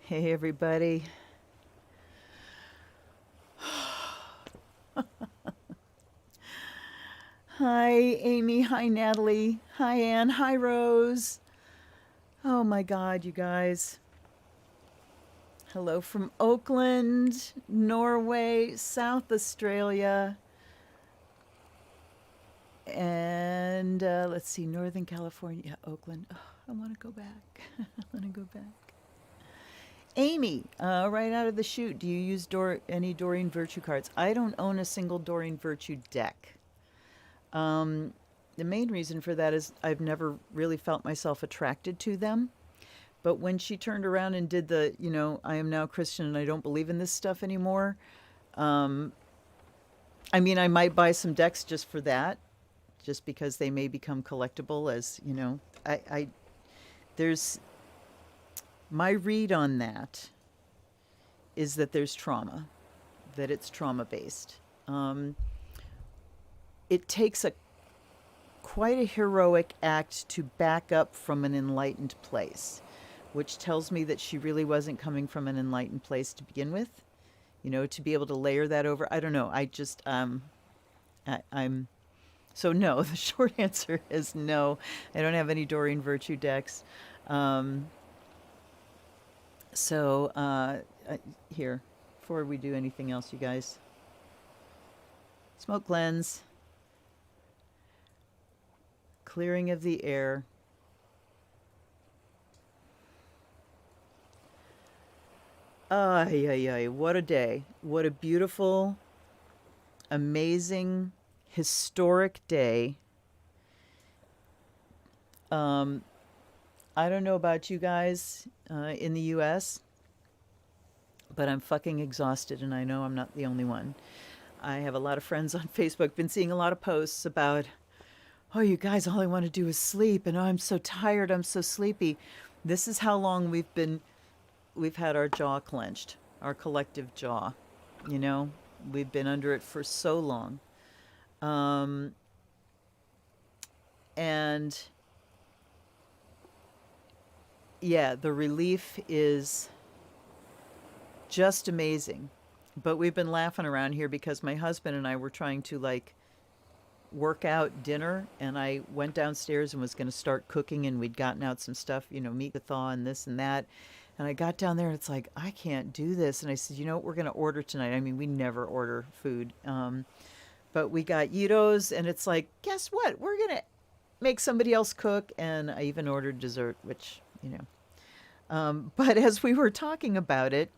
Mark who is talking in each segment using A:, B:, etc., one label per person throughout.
A: Hey, everybody. Hi, Amy. Hi, Natalie. Hi, Anne. Hi, Rose. Oh my God, you guys. Hello from Oakland, Norway, South Australia, and let's see, Northern California, yeah, Oakland. Oh, I want to go back. I want to go back. Amy, right out of the chute, do you use any Doreen Virtue cards? I don't own a single Doreen Virtue deck. Um, the main reason for that is I've never really felt myself attracted to them. But when she turned around and did I am now Christian and I don't believe in this stuff anymore. Um, I mean, I might buy some decks just for that, just because they may become collectible I there's my read on that is that there's trauma, that it's trauma based. Um, it takes a quite a heroic act to back up from an enlightened place, which tells me that she really wasn't coming from an enlightened place to begin with. To be able to layer that over, I don't know. I'm so no. The short answer is no. I don't have any Doreen Virtue decks. Um, so here, before we do anything else, you guys, smoke cleanse, clearing of the air. Ay, ay, ay, what a day. What a beautiful, amazing, historic day. Um, I don't know about you guys in the US, but I'm fucking exhausted, and I know I'm not the only one. I have a lot of friends on Facebook, been seeing a lot of posts about, oh, you guys, all I want to do is sleep, and oh, I'm so tired, I'm so sleepy. This is how long we've had our jaw clenched, our collective jaw. You know, we've been under it for so long. Um, and yeah, the relief is just amazing. But we've been laughing around here because my husband and I were trying to work out dinner, and I went downstairs and was going to start cooking, and we'd gotten out some stuff, meat to thaw and this and that. And I got down there and it's like, I can't do this. And I said, you know what, we're going to order tonight. I mean, we never order food. But we got Yitos, and it's like, guess what? We're going to make somebody else cook. And I even ordered dessert, which. But as we were talking about it,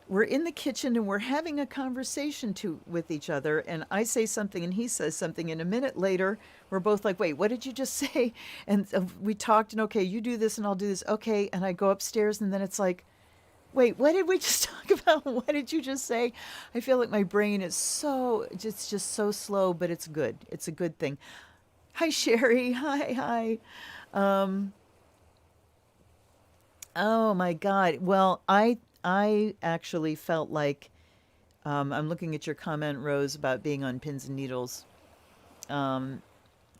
A: we're in the kitchen and we're having a conversation with each other, and I say something and he says something, and a minute later we're both like, wait, what did you just say? And we talked, and okay, you do this and I'll do this, okay, and I go upstairs, and then it's like, wait, what did we just talk about? What did you just say? I feel like my brain is it's just so slow, but it's good. It's a good thing. Hi, Sherry. Hi. um oh my God. Well, I actually felt like, I'm looking at your comment, Rose, about being on pins and needles um,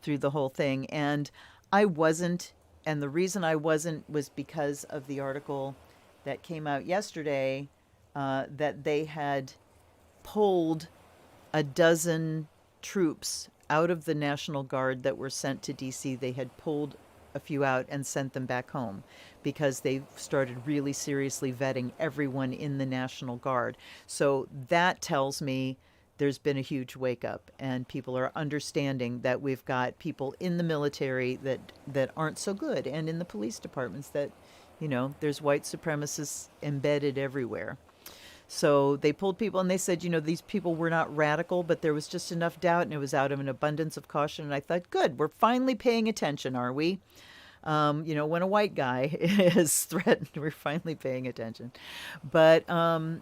A: through the whole thing. And I wasn't. And the reason I wasn't was because of the article that came out yesterday, that they had pulled a dozen troops out of the National Guard that were sent to DC. They had pulled a few out and sent them back home because they started really seriously vetting everyone in the National Guard. So that tells me there's been a huge wake up, and people are understanding that we've got people in the military that aren't so good, and in the police departments that, there's white supremacists embedded everywhere. So they pulled people, and they said, these people were not radical, but there was just enough doubt, and it was out of an abundance of caution. And I thought, good, we're finally paying attention, are we? When a white guy is threatened, we're finally paying attention. But our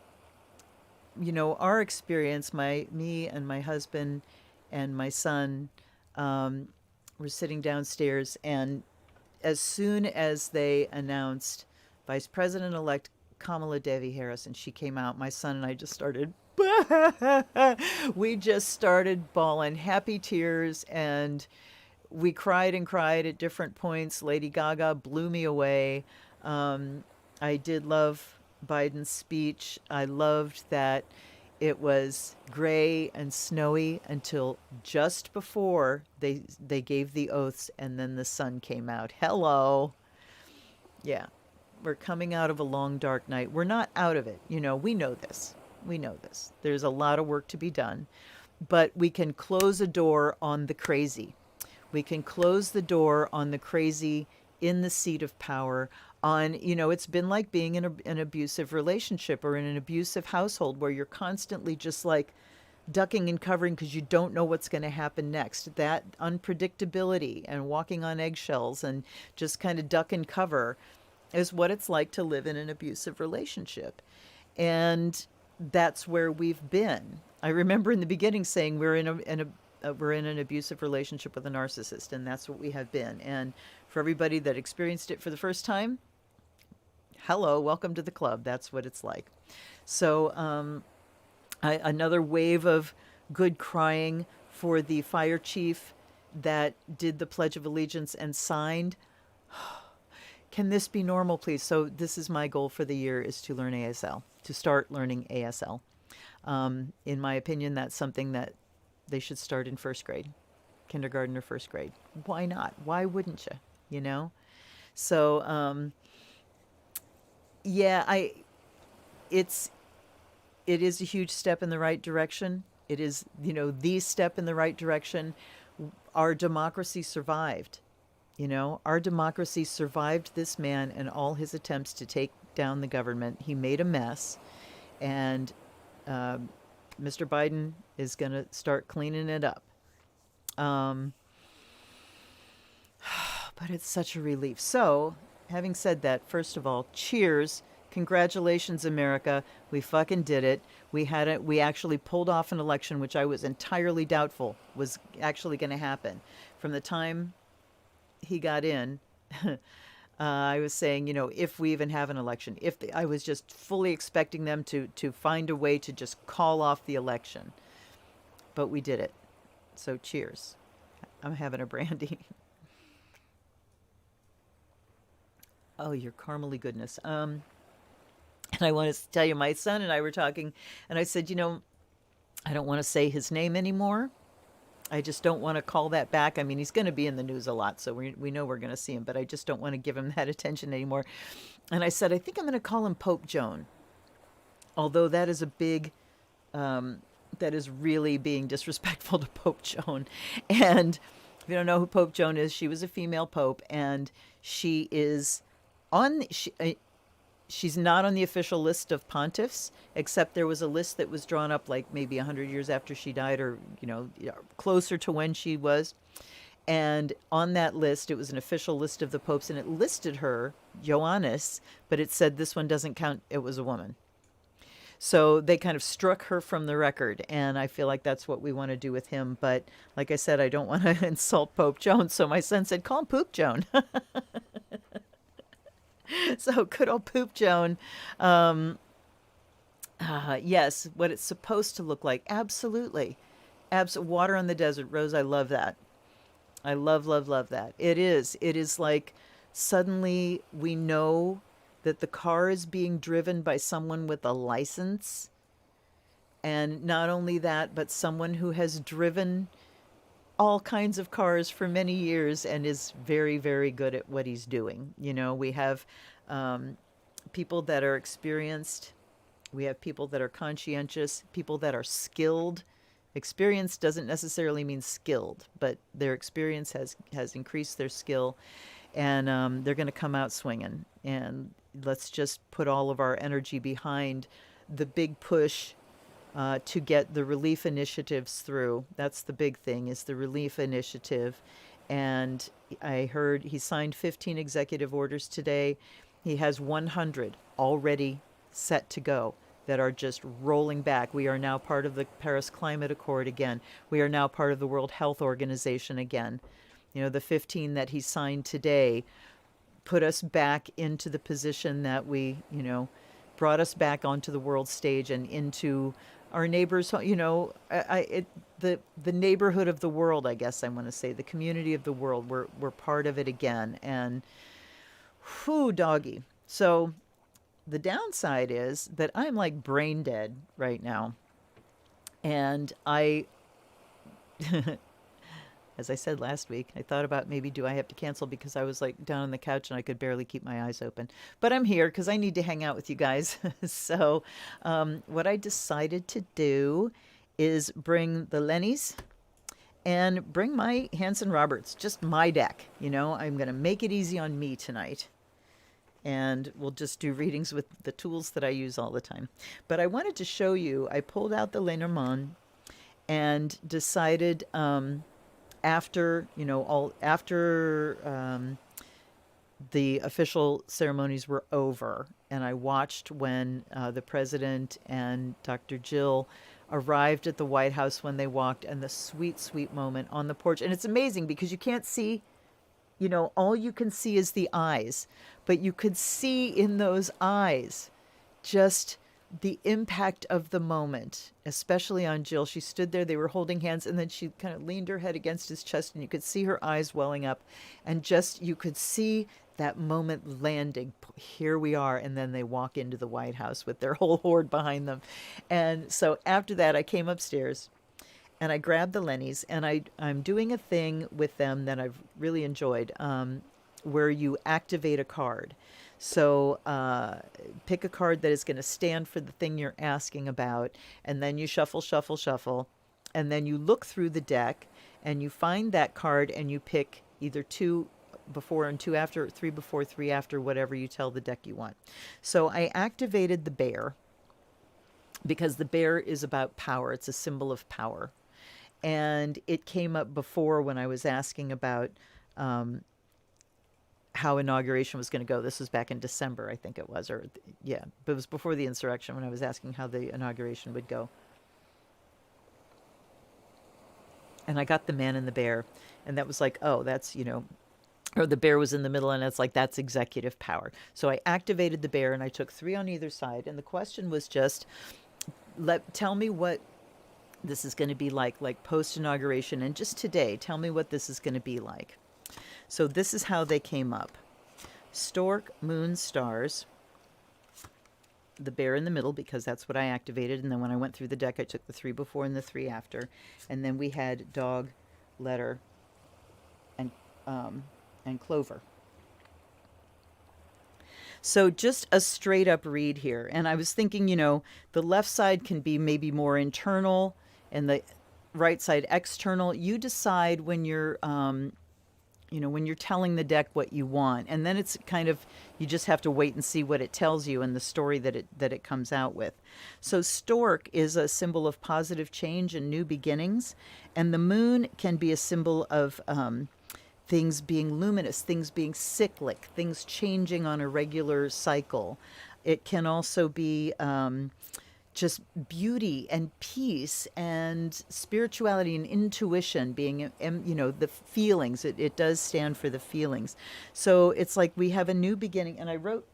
A: experience, me and my husband and my son, um, were sitting downstairs, and as soon as they announced Vice President elect Kamala Devi Harris and she came out, my son and I just started. We just started bawling happy tears, and we cried and cried at different points. Lady Gaga blew me away. Um, I did love Biden's speech. I loved that it was gray and snowy until just before they gave the oaths, and then the sun came out. Hello. Yeah. We're coming out of a long dark night. We're not out of it. We know this. We know this. There's a lot of work to be done, but we can close a door on the crazy. We can close the door on the crazy in the seat of power. It's been like being in an abusive relationship or in an abusive household where you're constantly just like ducking and covering because you don't know what's going to happen next. That unpredictability and walking on eggshells and just kind of duck and cover is what it's like to live in an abusive relationship. And that's where we've been. I remember in the beginning saying we're in an abusive relationship with a narcissist, and that's what we have been. And for everybody that experienced it for the first time, hello, welcome to the club. That's what it's like. So, another wave of good crying for the fire chief that did the Pledge of Allegiance and signed. Can this be normal, please? So this is my goal for the year, is to learn ASL, to start learning ASL. In my opinion, that's something that they should start in first grade, kindergarten or first grade. Why not? Why wouldn't you? You know? So, yeah, it's, it is a huge step in the right direction. It is, the step in the right direction. Our democracy survived. Our democracy survived this man and all his attempts to take down the government. He made a mess, and Mr. Biden is going to start cleaning it up. But it's such a relief. So, having said that, first of all, cheers. Congratulations, America. We fucking did it. We actually pulled off an election, which I was entirely doubtful was actually going to happen. From the time he got in, I was saying, if we even have an election, I was just fully expecting them to find a way to just call off the election. But we did it. So cheers. I'm having a brandy. Oh, your caramely goodness. And I want to tell you, my son and I were talking, and I said, I don't want to say his name anymore. I just don't want to call that back. I mean, he's going to be in the news a lot, so we know we're going to see him, but I just don't want to give him that attention anymore. And I said, I think I'm going to call him Pope Joan, although that is a big, that is really being disrespectful to Pope Joan. And if you don't know who Pope Joan is, she was a female pope, and she is on, she's not on the official list of pontiffs, except there was a list that was drawn up like maybe 100 years after she died, or closer to when she was. And on that list, it was an official list of the popes, and it listed her, Joannis, but it said this one doesn't count. It was a woman. So they kind of struck her from the record, and I feel like that's what we want to do with him. But like I said, I don't want to insult Pope Joan, so my son said, call him Poop Joan. So good old Poop Joan. Yes, what it's supposed to look like. Absolutely. Water on the desert. Rose, I love that. I love, love, love that. It is. It is like suddenly we know that the car is being driven by someone with a license. And not only that, but someone who has driven all kinds of cars for many years and is very, very good at what he's doing. We have people that are experienced. We have people that are conscientious, people that are skilled. Experience doesn't necessarily mean skilled, but their experience has increased their skill, and they're going to come out swinging. And let's just put all of our energy behind the big push to get the relief initiatives through. That's the big thing, is the relief initiative. And I heard he signed 15 executive orders today. He has 100 already set to go that are just rolling back. We are now part of the Paris Climate Accord again. We are now part of the World Health Organization again. The 15 that he signed today put us back into the position that we, brought us back onto the world stage and into our neighbors, the neighborhood of the world, I guess I want to say, the community of the world. We're part of it again. And whew, doggy. So the downside is that I'm like brain dead right now. And as I said last week, I thought about maybe do I have to cancel because I was like down on the couch and I could barely keep my eyes open. But I'm here because I need to hang out with you guys. So, what I decided to do is bring the Lennies and bring my Hanson Roberts, just my deck. I'm going to make it easy on me tonight. And we'll just do readings with the tools that I use all the time. But I wanted to show you, I pulled out the Lenormand and decided after the official ceremonies were over, and I watched when the president and Dr. Jill arrived at the White House when they walked, and the sweet, sweet moment on the porch. And it's amazing because you can't see, all you can see is the eyes, but you could see in those eyes just the impact of the moment, especially on Jill. She stood there, they were holding hands, and then she kind of leaned her head against his chest, and you could see her eyes welling up, and just you could see that moment landing. Here we are. And then they walk into the White House with their whole horde behind them. And so after that, I came upstairs and I grabbed the Lennies, and I'm doing a thing with them that I've really enjoyed, where you activate a card. So pick a card that is going to stand for the thing you're asking about, and then you shuffle, shuffle, shuffle, and then you look through the deck and you find that card and you pick either two before and two after, three before, three after, whatever you tell the deck you want. So I activated the bear because the bear is about power. It's a symbol of power. And it came up before when I was asking about how inauguration was going to go. This was back in December, I think it was, or yeah, but it was before the insurrection when I was asking how the inauguration would go. And I got the man and the bear, and that was like, oh, that's, or the bear was in the middle, and it's like, that's executive power. So I activated the bear, and I took three on either side, and the question was just, tell me what this is going to be like post-inauguration, and just today, tell me what this is going to be like. So this is how they came up. Stork, moon, stars, the bear in the middle, because that's what I activated, and then when I went through the deck, I took the three before and the three after, and then we had dog, letter, and clover. So just a straight up read here. And I was thinking, the left side can be maybe more internal and the right side external. You decide when you're, when you're telling the deck what you want. And then it's kind of, you just have to wait and see what it tells you and the story that it comes out with. So stork is a symbol of positive change and new beginnings. And the moon can be a symbol of things being luminous, things being cyclic, things changing on a regular cycle. It can also be just beauty and peace and spirituality and intuition being, the feelings. It does stand for the feelings. So it's like we have a new beginning. And I wrote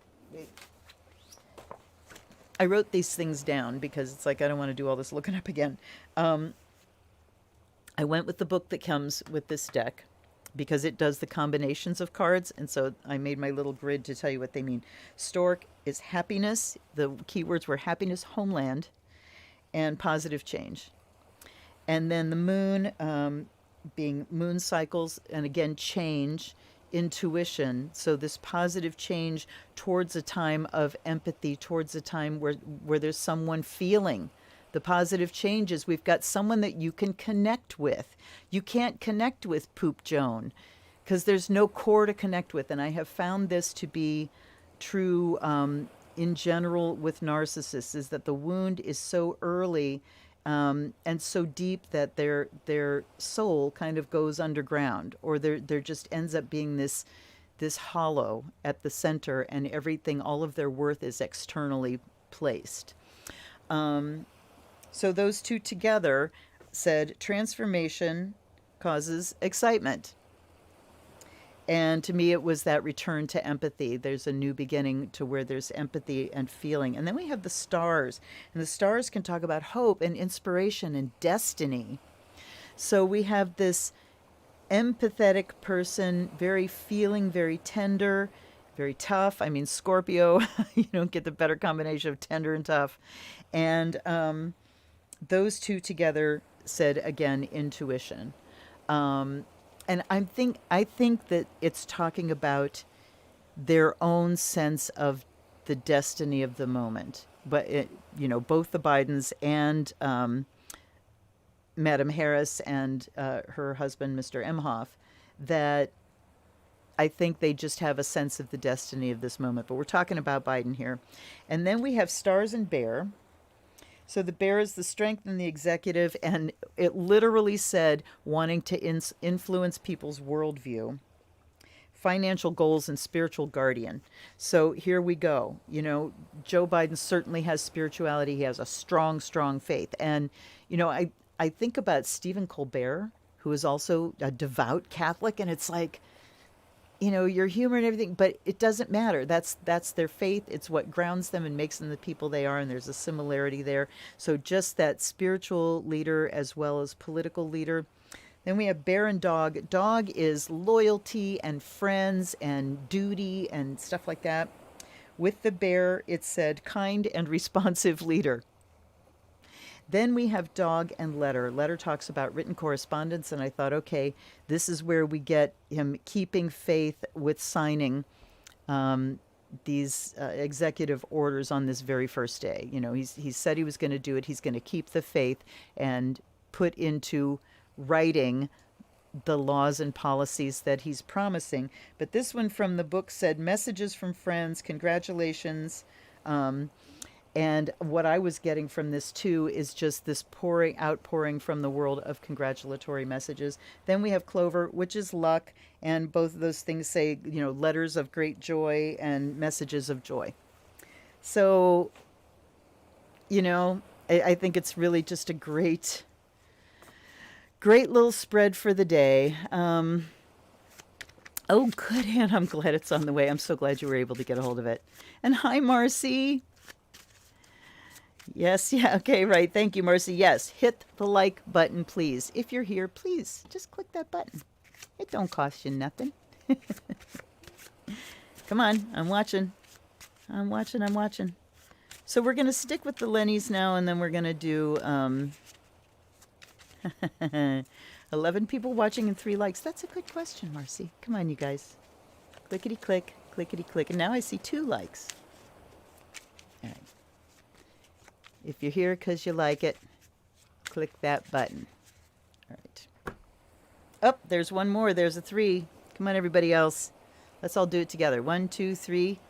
A: these things down because it's like I don't want to do all this looking up again. I went with the book that comes with this deck, because it does the combinations of cards. And so I made my little grid to tell you what they mean. Stork is happiness. The keywords were happiness, homeland, and positive change. And then the moon being moon cycles, and again, change, intuition. So this positive change towards a time of empathy, towards a time where there's someone feeling the positive changes. We've got someone that you can connect with. You can't connect with Poop Joan because there's no core to connect with. And I have found this to be true in general with narcissists, is that the wound is so early and so deep that their soul kind of goes underground, or there just ends up being this hollow at the center, and everything, all of their worth is externally placed. So those two together said transformation causes excitement. And to me, it was that return to empathy. There's a new beginning to where there's empathy and feeling. And then we have the stars. And the stars can talk about hope and inspiration and destiny. So we have this empathetic person, very feeling, very tender, very tough. I mean, Scorpio, you don't get the better combination of tender and tough. And those two together said again intuition. Um, and I think that it's talking about their own sense of the destiny of the moment. But both the Bidens and Madam Harris and her husband, Mr. Emhoff, that I think they just have a sense of the destiny of this moment. But we're talking about Biden here. And then we have stars and bear. So the bear is the strength in the executive, and it literally said wanting to influence people's worldview, financial goals, and spiritual guardian. So here we go. Joe Biden certainly has spirituality. He has a strong, strong faith. And, I think about Stephen Colbert, who is also a devout Catholic, and it's like, your humor and everything, but it doesn't matter. That's their faith. It's what grounds them and makes them the people they are, and there's a similarity there. So just that spiritual leader as well as political leader. Then we have bear and dog. Dog is loyalty and friends and duty and stuff like that. With the bear, it said kind and responsive leader. Then we have dog and letter. Letter talks about written correspondence, and I thought, okay, this is where we get him keeping faith with signing these executive orders on this very first day. He said he was going to do it. He's going to keep the faith and put into writing the laws and policies that he's promising. But this one from the book said, messages from friends, congratulations. And what I was getting from this too is just this outpouring from the world of congratulatory messages. Then we have clover, which is luck, and both of those things say, letters of great joy and messages of joy. So, I think it's really just a great little spread for the day. Oh, good, Ann. I'm glad it's on the way. I'm so glad you were able to get a hold of it. And hi, Marcy. Yes, yeah, okay, right. Thank you, Marcy. Yes, hit the like button, please. If you're here, please just click that button. It don't cost you nothing. Come on, I'm watching. I'm watching. So we're going to stick with the Lennies now, and then we're going to do 11 people watching and 3 likes. That's a good question, Marcy. Come on, you guys. Clickety-click, clickety-click. And now I see 2 likes. All right. If you're here because you like it, click that button. All right. Oh, there's one more. There's a 3. Come on, everybody else. Let's all do it together. 1, 2, 3,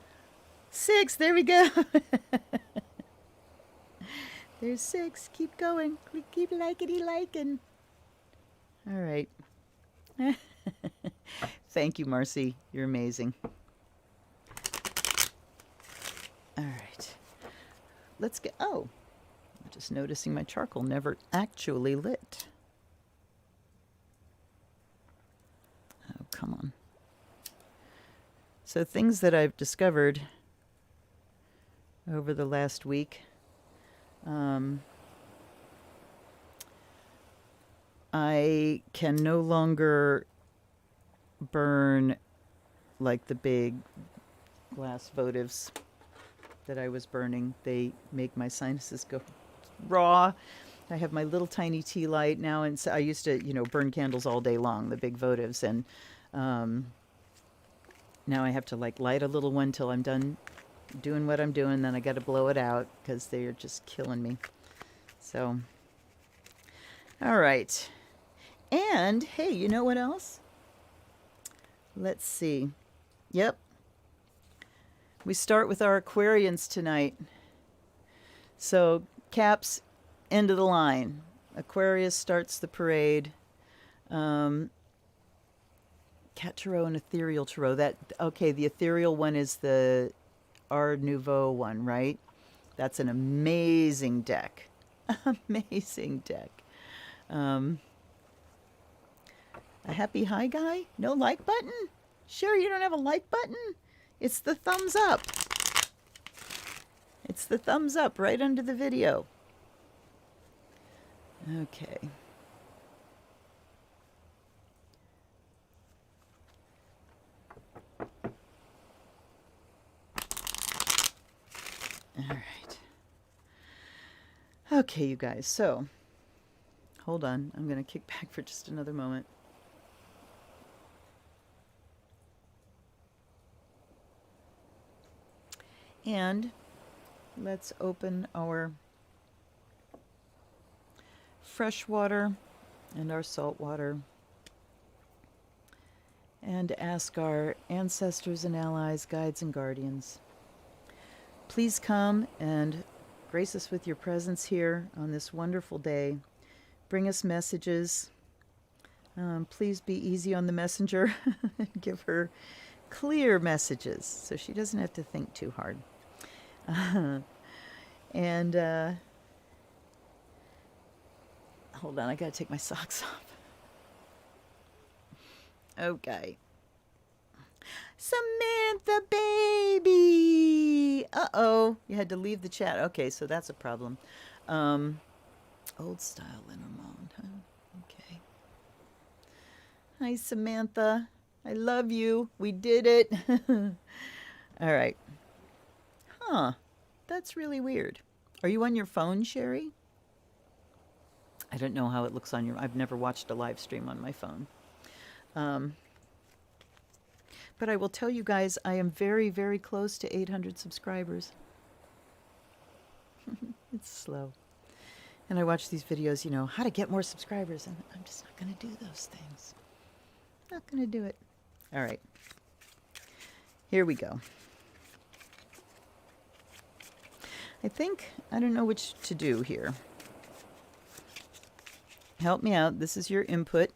A: 6. There we go. There's 6. Keep going. Keep liking. All right. Thank you, Marcy. You're amazing. All right. Let's get... Oh. Just noticing my charcoal never actually lit. Oh, come on. So things that I've discovered over the last week. I can no longer burn like the big glass votives that I was burning. They make my sinuses go raw. I have my little tiny tea light now, and so I used to, burn candles all day long, the big votives, and now I have to light a little one till I'm done doing what I'm doing. Then I got to blow it out because they are just killing me. So, all right. And hey, you know what else? Let's see. Yep. We start with our Aquarians tonight. So Caps, end of the line. Aquarius starts the parade. Cat Tarot and Ethereal Tarot. The ethereal one is the Art Nouveau one, right? That's an amazing deck. Amazing deck. A happy high guy? No like button? Sure, you don't have a like button? It's the thumbs up. It's the thumbs up right under the video. Okay. Okay, you guys, so hold on. I'm going to kick back for just another moment. And let's open our fresh water and our salt water and ask our ancestors and allies, guides and guardians, please come and grace us with your presence here on this wonderful day. Bring us messages. Please be easy on the messenger. Give her clear messages so she doesn't have to think too hard. And hold on, I gotta take my socks off. Okay. Samantha, baby! Uh-oh, you had to leave the chat. Okay, so that's a problem. Old style Lenormand, huh? Okay. Hi, Samantha. I love you. We did it. All right. Huh. That's really weird. Are you on your phone, Sherry? I don't know how it looks on your... I've never watched a live stream on my phone. But I will tell you guys, I am very, very close to 800 subscribers. It's slow. And I watch these videos, you know, how to get more subscribers. And I'm just not going to do those things. Not going to do it. All right. Here we go. I don't know which to do here. Help me out. This is your input.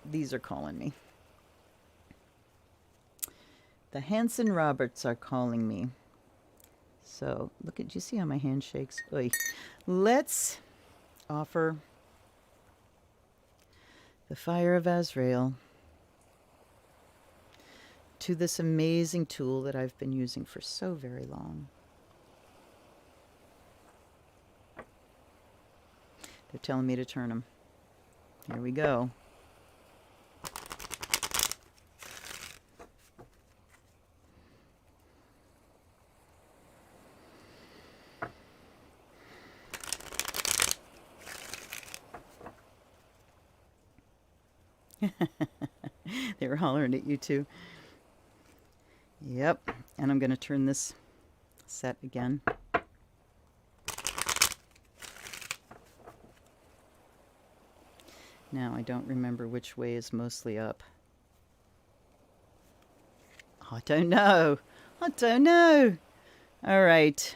A: These are calling me. The Hanson Roberts are calling me. So, do you see how my hand shakes? Oy. Let's offer the fire of Azrael to this amazing tool that I've been using for so very long. They're telling me to turn them. Here we go. They were hollering at you too. Yep. And I'm going to turn this set again. Now, I don't remember which way is mostly up. I don't know. I don't know. All right.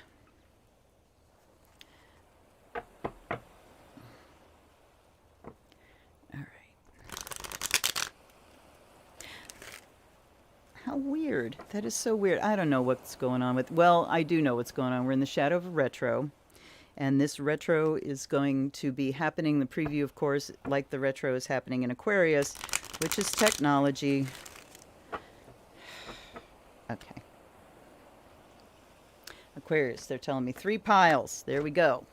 A: How weird. That is so weird. I don't know what's going on with... Well, I do know what's going on. We're in the shadow of a retro. And this retro is going to be happening, the preview, of course, like the retro is happening in Aquarius, which is technology. Okay. Aquarius, they're telling me 3 piles. There we go.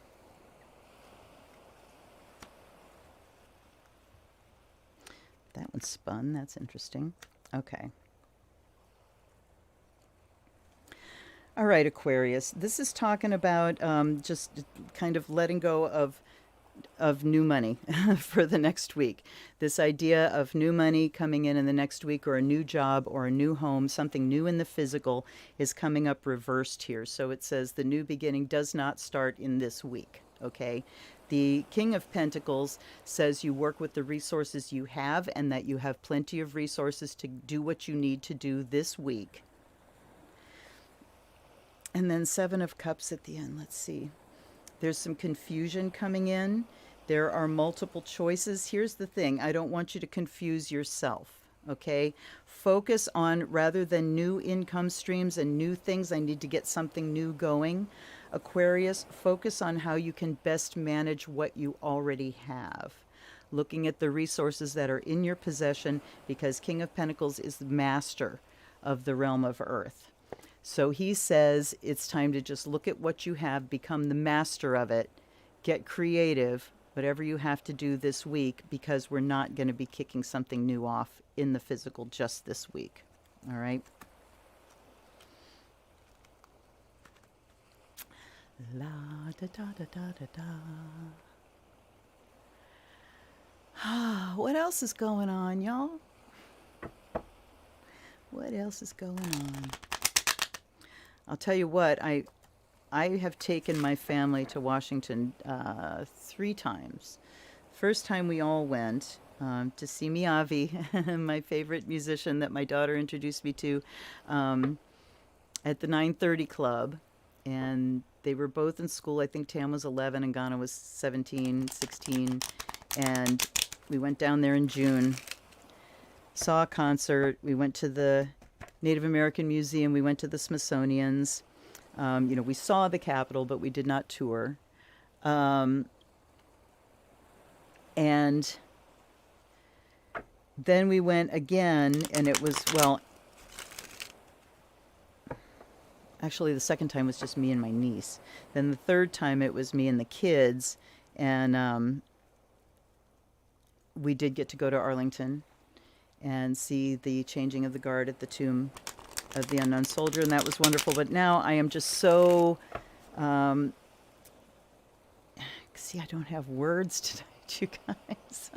A: That one spun. That's interesting. Okay. All right, Aquarius. This is talking about just kind of letting go of new money for the next week. This idea of new money coming in the next week, or a new job or a new home, something new in the physical is coming up reversed here. So it says the new beginning does not start in this week, okay? The King of Pentacles says you work with the resources you have and that you have plenty of resources to do what you need to do this week. And then 7 of Cups at the end. Let's see. There's some confusion coming in. There are multiple choices. Here's the thing. I don't want you to confuse yourself, okay? Focus on, rather than new income streams and new things, I need to get something new going. Aquarius, focus on how you can best manage what you already have. Looking at the resources that are in your possession, because King of Pentacles is the master of the realm of Earth. So he says it's time to just look at what you have, become the master of it, get creative, whatever you have to do this week, because we're not going to be kicking something new off in the physical just this week. All right? La da da da da da da. Ah, what else is going on, y'all? What else is going on? I'll tell you what, I have taken my family to Washington 3 times. First time we all went to see Miyavi, my favorite musician that my daughter introduced me to, um, at the 9:30 Club. And they were both in school. I think Tam was 11 and Ghana was 17, 16. And we went down there in June, saw a concert. We went to the Native American Museum. We went to the Smithsonian's. We saw the Capitol, but we did not tour. Um, and then we went again, and it was, well, actually, the second time was just me and my niece. Then the third time, it was me and the kids. And we did get to go to Arlington and see the changing of the guard at the tomb of the unknown soldier, and that was wonderful. But now I am just so, um, see, I don't have words tonight, you guys.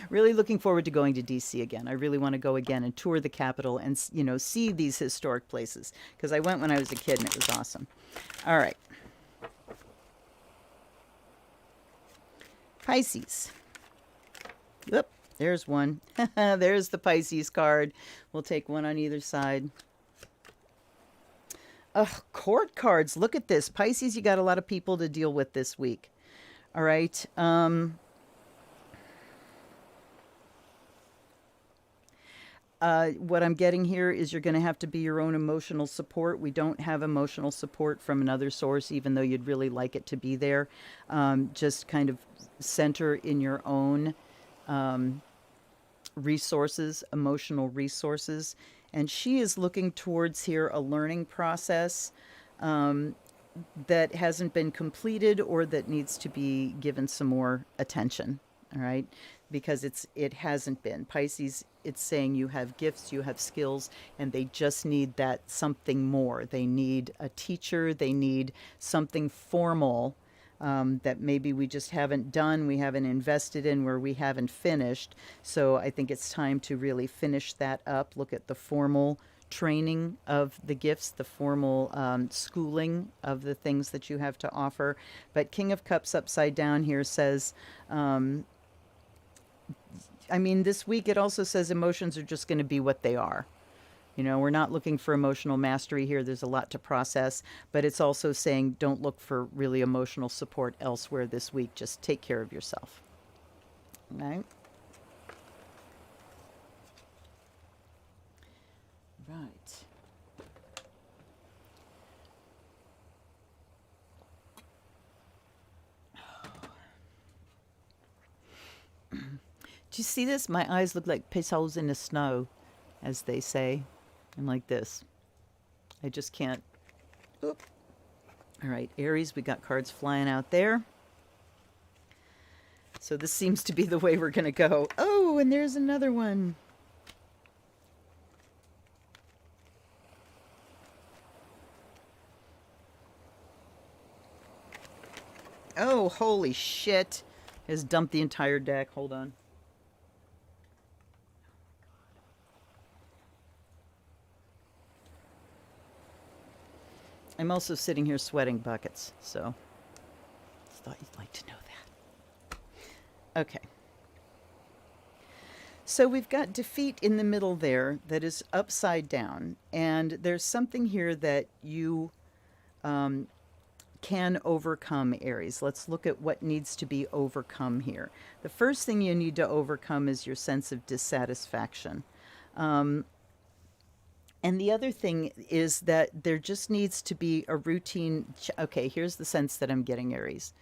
A: Really looking forward to going to DC again. I really want to go again and tour the Capitol and, see these historic places, because I went when I was a kid and it was awesome. All right. Pisces. Whoop, there's one. There's the Pisces card. We'll take one on either side. Ugh, court cards. Look at this. Pisces, you got a lot of people to deal with this week. All right. What I'm getting here is you're going to have to be your own emotional support. We don't have emotional support from another source, even though you'd really like it to be there. Just kind of center in your own resources, emotional resources. And she is looking towards here a learning process that hasn't been completed or that needs to be given some more attention. All right, because it hasn't been. Pisces, it's saying you have gifts, you have skills, and they just need that something more. They need a teacher, they need something formal that maybe we just haven't done, we haven't invested in, where we haven't finished. So I think it's time to really finish that up. Look at the formal training of the gifts, the formal schooling of the things that you have to offer. But King of Cups upside down here says, this week it also says emotions are just going to be what they are. We're not looking for emotional mastery here. There's a lot to process, but it's also saying don't look for really emotional support elsewhere this week. Just take care of yourself. All right. Right. Do you see this? My eyes look like piss-holes in the snow, as they say. I'm like this. I just can't. Oop. All right, Aries, we got cards flying out there. So this seems to be the way we're going to go. Oh, and there's another one. Oh, holy shit. Has dumped the entire deck. Hold on. I'm also sitting here sweating buckets, so just thought you'd like to know that. Okay. So we've got defeat in the middle there that is upside down, and there's something here that you can overcome, Aries. Let's look at what needs to be overcome here. The first thing you need to overcome is your sense of dissatisfaction. And the other thing is that there just needs to be a routine. Okay, here's the sense that I'm getting, Aries.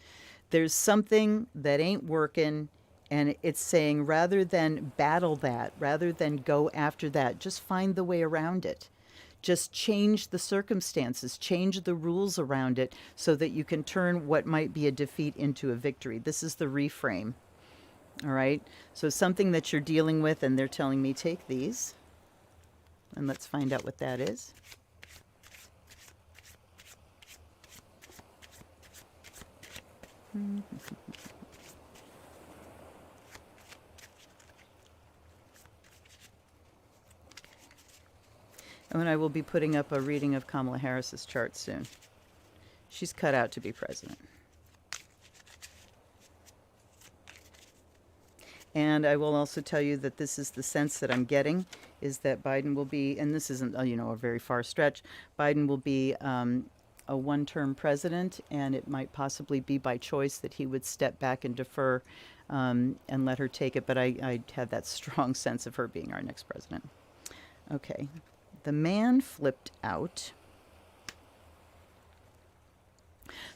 A: There's something that ain't working, and it's saying rather than battle that, rather than go after that, just find the way around it. Just change the circumstances, change the rules around it so that you can turn what might be a defeat into a victory. This is the reframe. All right? So something that you're dealing with, and they're telling me take these. And let's find out what that is. And I will be putting up a reading of Kamala Harris's chart soon. She's cut out to be president. And I will also tell you that this is the sense that I'm getting, is that Biden will be, and this isn't, a very far stretch, Biden will be a one-term president, and it might possibly be by choice that he would step back and defer and let her take it, but I have that strong sense of her being our next president. Okay, the man flipped out.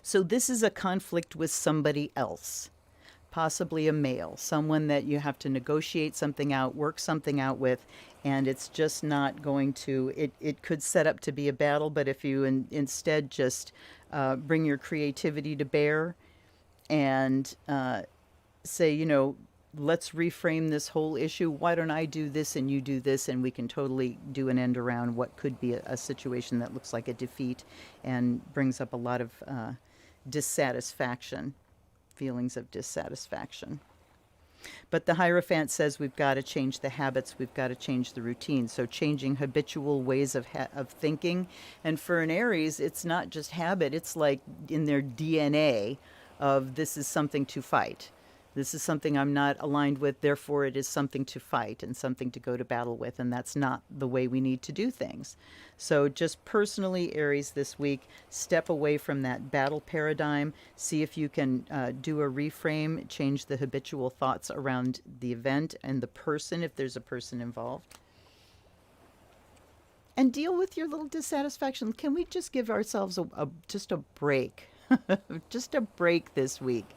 A: So this is a conflict with somebody else. Possibly a male, someone that you have to negotiate something out, work something out with, and it's just not going to, it could set up to be a battle, but if you instead just bring your creativity to bear and say, let's reframe this whole issue. Why don't I do this and you do this, and we can totally do an end around what could be a situation that looks like a defeat and brings up a lot of dissatisfaction. Feelings of dissatisfaction. But the Hierophant says we've got to change the habits, we've got to change the routine. So changing habitual ways of thinking. And for an Aries, it's not just habit, it's like in their DNA of this is something to fight. This is something I'm not aligned with, therefore it is something to fight and something to go to battle with, and that's not the way we need to do things. So just personally, Aries, this week, step away from that battle paradigm, see if you can do a reframe, change the habitual thoughts around the event and the person, if there's a person involved. And deal with your little dissatisfaction. Can we just give ourselves just a break? Just a break this week,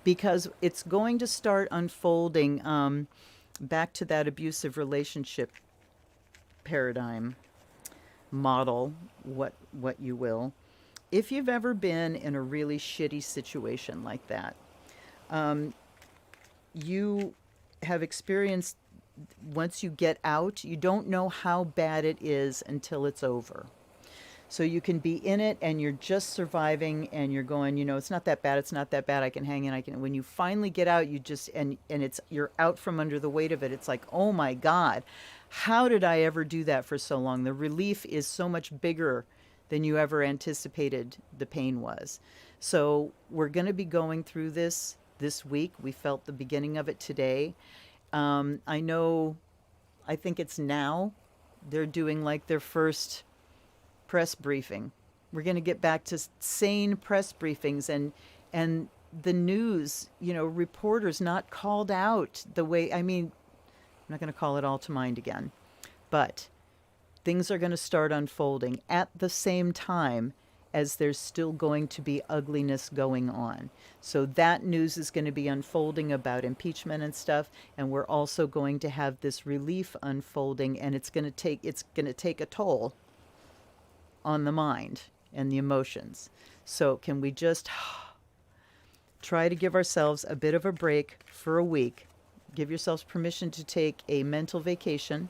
A: because it's going to start unfolding back to that abusive relationship paradigm model, what you will. If you've ever been in a really shitty situation like that, you have experienced, once you get out, you don't know how bad it is until it's over. So you can be in it and you're just surviving and you're going, it's not that bad, it's not that bad, I can hang in, when you finally get out, you just, and you're out from under the weight of it. It's like, oh my God, how did I ever do that for so long? The relief is so much bigger than you ever anticipated the pain was. So we're going to be going through this week. We felt the beginning of it today. I think it's now they're doing like their first press briefing. We're going to get back to sane press briefings and the news, reporters not called out the way, I'm not going to call it all to mind again, but things are going to start unfolding at the same time as there's still going to be ugliness going on. So that news is going to be unfolding about impeachment and stuff, and we're also going to have this relief unfolding, and it's going to take a toll on the mind and the emotions. So can we just try to give ourselves a bit of a break for a week? Give yourselves permission to take a mental vacation,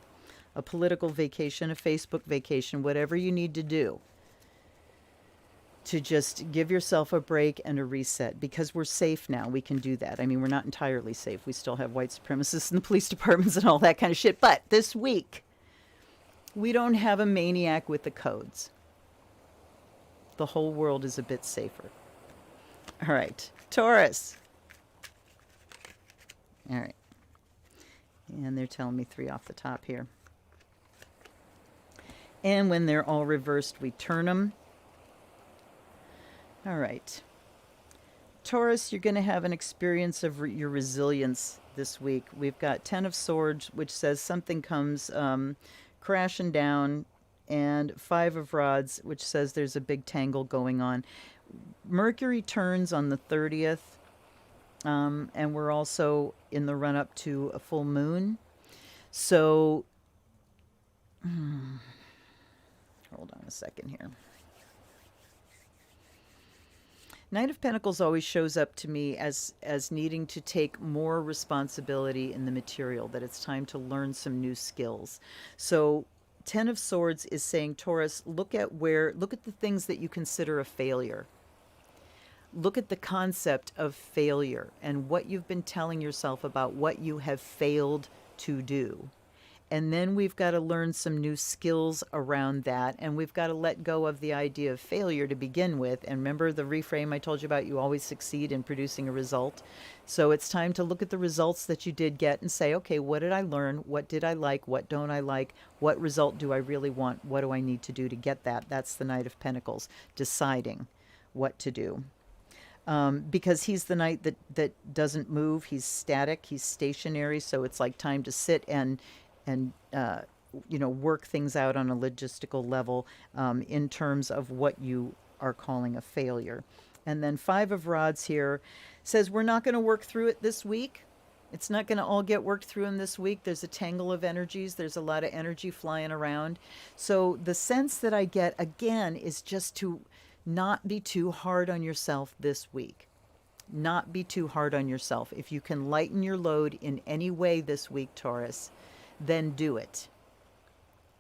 A: a political vacation, a Facebook vacation, whatever you need to do to just give yourself a break and a reset, because we're safe now. We can do that. We're not entirely safe. We still have white supremacists in the police departments and all that kind of shit. But this week, we don't have a maniac with the codes. The whole world is a bit safer. All right, Taurus. All right. And they're telling me 3 off the top here. And when they're all reversed, we turn them. All right. Taurus, you're going to have an experience of your resilience this week. We've got 10 of Swords, which says something comes crashing down, and 5 of Rods, which says there's a big tangle going on. Mercury turns on the 30th, and we're also in the run-up to a full moon. So, hold on a second here. Knight of Pentacles always shows up to me as needing to take more responsibility in the material, that it's time to learn some new skills. So 10 of Swords is saying, Taurus, look at the things that you consider a failure. look at the concept of failure and what you've been telling yourself about what you have failed to do. And then we've got to learn some new skills around that. And we've got to let go of the idea of failure to begin with. And remember the reframe I told you about, you always succeed in producing a result. So it's time to look at the results that you did get and say, okay, what did I learn? What did I like? What don't I like? What result do I really want? What do I need to do to get that? That's the Knight of Pentacles, deciding what to do. Because he's the knight that doesn't move. He's static. He's stationary. So it's like time to sit and work things out on a logistical level in terms of what you are calling a failure. And then Five of Rods here says we're not going to work through it this week. It's not going to all get worked through in this week. There's a tangle of energies. There's a lot of energy flying around. So the sense that I get, again, is just to not be too hard on yourself this week. Not be too hard on yourself. If you can lighten your load in any way this week, Taurus, then do it.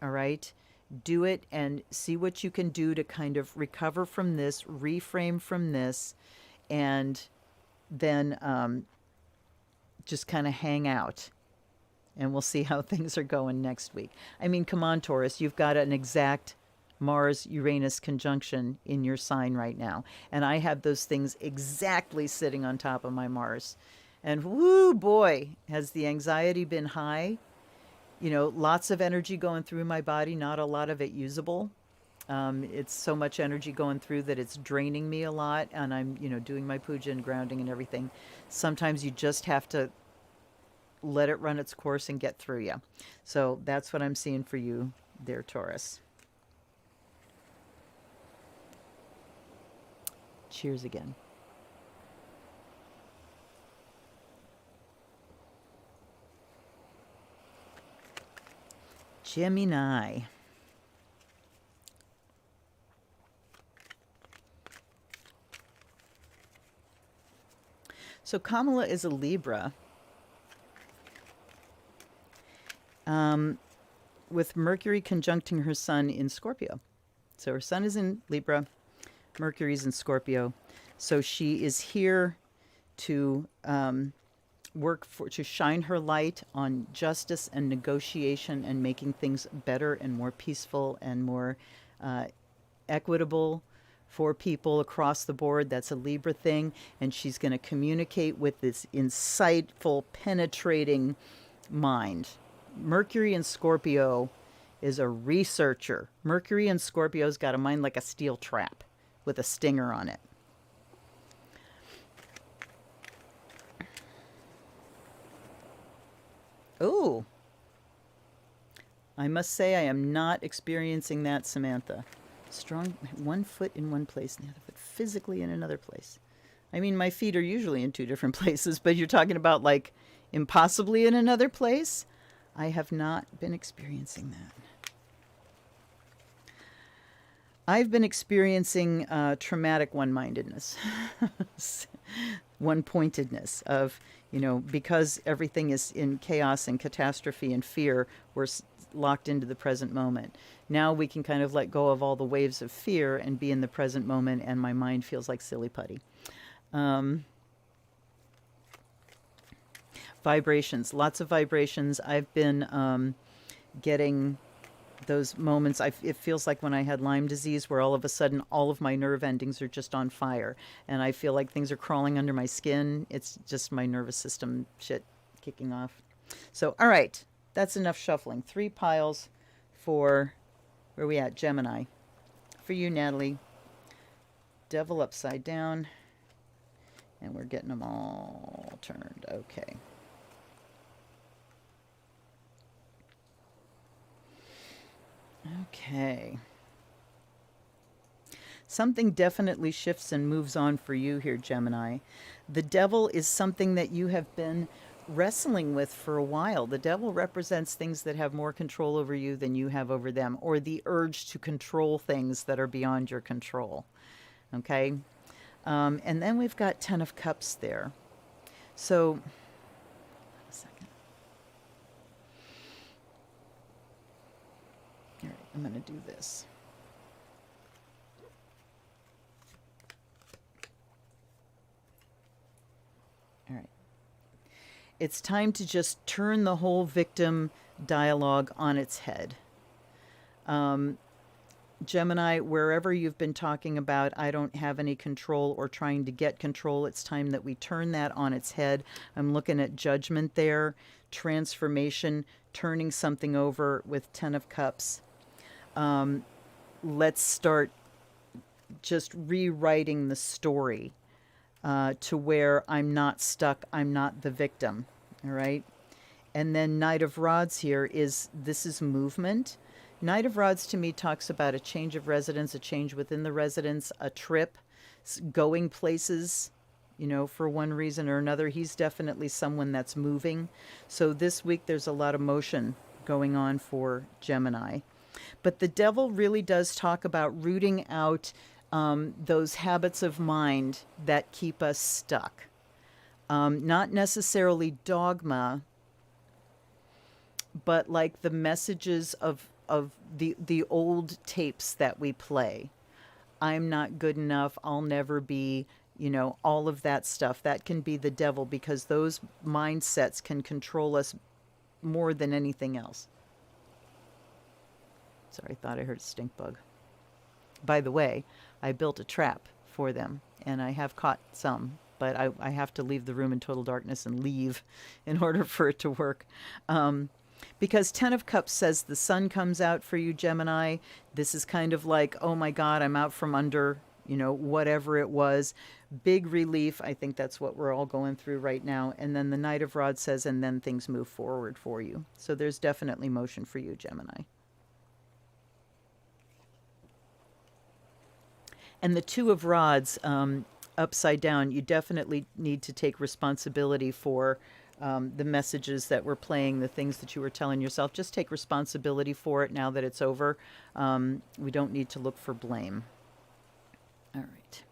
A: All right? Do it and see what you can do to kind of recover from this, reframe from this, and then just kind of hang out. And we'll see how things are going next week. I mean, come on, Taurus, you've got an exact Mars-Uranus conjunction in your sign right now. And I have those things exactly sitting on top of my Mars. And whoo, boy, has the anxiety been high. Lots of energy going through my body, not a lot of it usable. It's so much energy going through that it's draining me a lot, and I'm, doing my puja and grounding and everything. Sometimes you just have to let it run its course and get through you. So that's what I'm seeing for you there, Taurus. Cheers again. Gemini. So Kamala is a Libra with Mercury conjuncting her sun in Scorpio. So her sun is in Libra, Mercury's in Scorpio. So she is here to to shine her light on justice and negotiation and making things better and more peaceful and more equitable for people across the board. That's a Libra thing. And she's going to communicate with this insightful, penetrating mind. Mercury in Scorpio is a researcher. Mercury in Scorpio's got a mind like a steel trap with a stinger on it. Oh, I must say I am not experiencing that, Samantha. Strong, one foot in one place and the other foot physically in another place. I mean, my feet are usually in two different places, but you're talking about like impossibly in another place? I have not been experiencing that. I've been experiencing traumatic one-mindedness, one-pointedness of, because everything is in chaos and catastrophe and fear, we're locked into the present moment. Now we can kind of let go of all the waves of fear and be in the present moment, and my mind feels like silly putty. Vibrations, lots of vibrations. I've been getting those moments. It feels like when I had Lyme disease, where all of a sudden all of my nerve endings are just on fire, and I feel like things are crawling under my skin. It's just my nervous system shit kicking off. So, all right, that's enough shuffling. 3 piles for, where are we at? Gemini. For you, Natalie. Devil upside down, and we're getting them all turned. Okay. Okay. Something definitely shifts and moves on for you here, Gemini. The devil is something that you have been wrestling with for a while. The devil represents things that have more control over you than you have over them, or the urge to control things that are beyond your control. Okay? And then we've got 10 of Cups there. So, a second. All right, I'm going to do this. It's time to just turn the whole victim dialogue on its head. Gemini, wherever you've been talking about, I don't have any control or trying to get control, it's time that we turn that on its head. I'm looking at judgment there, transformation, turning something over with Ten of Cups. Let's start just rewriting the story to where I'm not stuck, I'm not the victim. All right. And then Knight of Rods here is this is movement. Knight of Rods to me talks about a change of residence, a change within the residence, a trip, going places, you know, for one reason or another. He's definitely someone that's moving. So this week there's a lot of motion going on for Gemini. But the Devil really does talk about rooting out those habits of mind that keep us stuck. Not necessarily dogma, but like the messages of the old tapes that we play. I'm not good enough, I'll never be, you know, all of that stuff. That can be the devil because those mindsets can control us more than anything else. Sorry, I thought I heard a stink bug. By the way, I built a trap for them, and I have caught some, but I have to leave the room in total darkness and leave in order for it to work. Because Ten of Cups says the sun comes out for you, Gemini. This is kind of like, oh my God, I'm out from under, you know, whatever it was. Big relief. I think that's what we're all going through right now. And then the Knight of Rods says, and then things move forward for you. So there's definitely motion for you, Gemini. And the Two of Rods, upside down, you definitely need to take responsibility for the messages that we're playing, the things that you were telling yourself. Just take responsibility for it now that it's over. We don't need to look for blame. All right.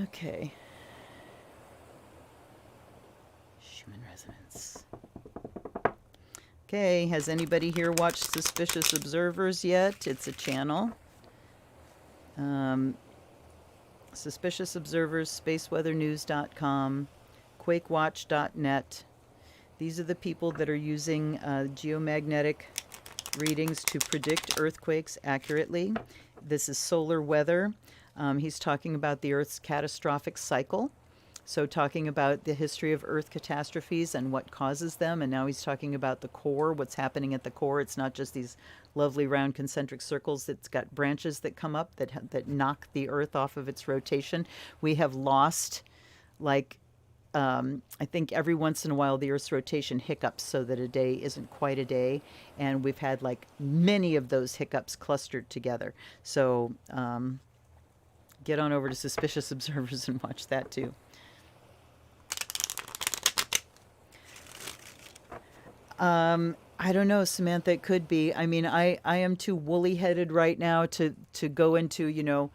A: Okay. Schumann resonance. Okay, has anybody here watched Suspicious Observers yet? It's a channel. Suspicious Observers, spaceweathernews.com, quakewatch.net. These are the people that are using geomagnetic readings to predict earthquakes accurately. This is solar weather. He's talking about the Earth's catastrophic cycle. So talking about the history of Earth catastrophes and what causes them. And now he's talking about the core, what's happening at the core. It's not just these lovely round concentric circles. It's got branches that come up that knock the Earth off of its rotation. We have lost, like, I think every once in a while the Earth's rotation hiccups so that a day isn't quite a day. And we've had like many of those hiccups clustered together. So get on over to Suspicious Observers and watch that too. I don't know, Samantha, it could be. I mean, I am too woolly-headed right now to go into, you know,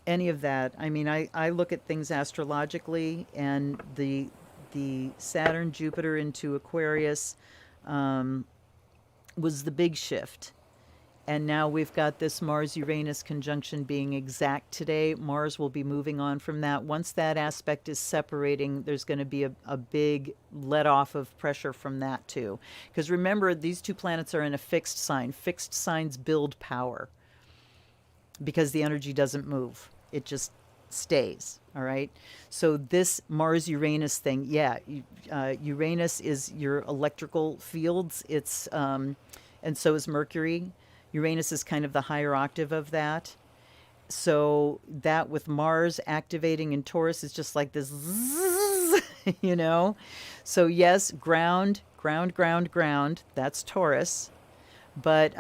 A: any of that. I mean, I look at things astrologically, and the Saturn, Jupiter into Aquarius was the big shift. And now we've got this Mars-Uranus conjunction being exact today. Mars will be moving on from that. Once that aspect is separating, there's going to be a big let-off of pressure from that too. Because remember, these two planets are in a fixed sign. Fixed signs build power because the energy doesn't move. It just stays, all right? So this Mars-Uranus thing, yeah, Uranus is your electrical fields. It's and so is Mercury. Uranus is kind of the higher octave of that. So that with Mars activating in Taurus is just like this, zzz, you know? So yes, ground, that's Taurus. But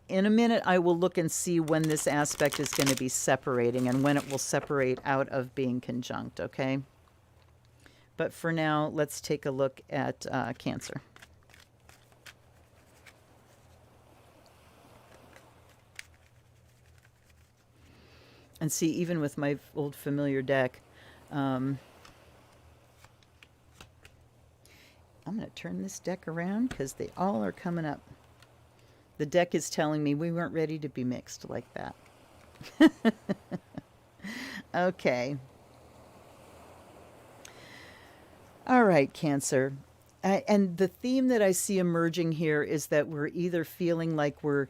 A: in a minute, I will look and see when this aspect is going to be separating and when it will separate out of being conjunct, okay? But for now, let's take a look at Cancer. And see, even with my old familiar deck, I'm going to turn this deck around because they all are coming up. The deck is telling me we weren't ready to be mixed like that. Okay. All right, Cancer. And the theme that I see emerging here is that we're either feeling like we're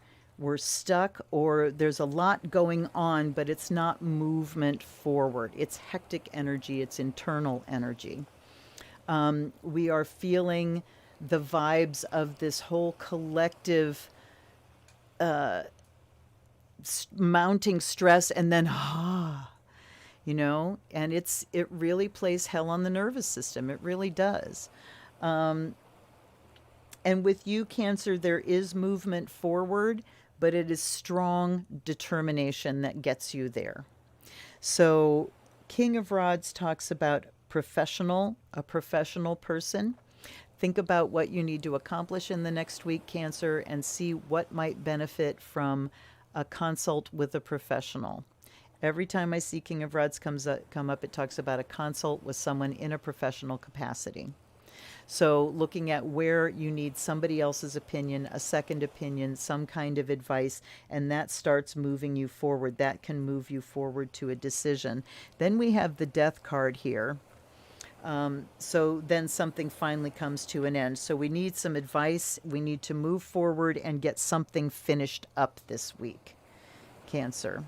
A: stuck or there's a lot going on, but it's not movement forward. It's hectic energy, it's internal energy. We are feeling the vibes of this whole collective mounting stress and then you know, and it really plays hell on the nervous system. It really does. And with you, Cancer, there is movement forward, but it is strong determination that gets you there. So, King of Rods talks about a professional person. Think about what you need to accomplish in the next week, Cancer, and see what might benefit from a consult with a professional. Every time I see King of Rods come up, it talks about a consult with someone in a professional capacity. So, looking at where you need somebody else's opinion, a second opinion, some kind of advice, and that starts moving you forward. That can move you forward to a decision. Then we have the Death card here. So then something finally comes to an end. So we need some advice. We need to move forward and get something finished up this week, Cancer.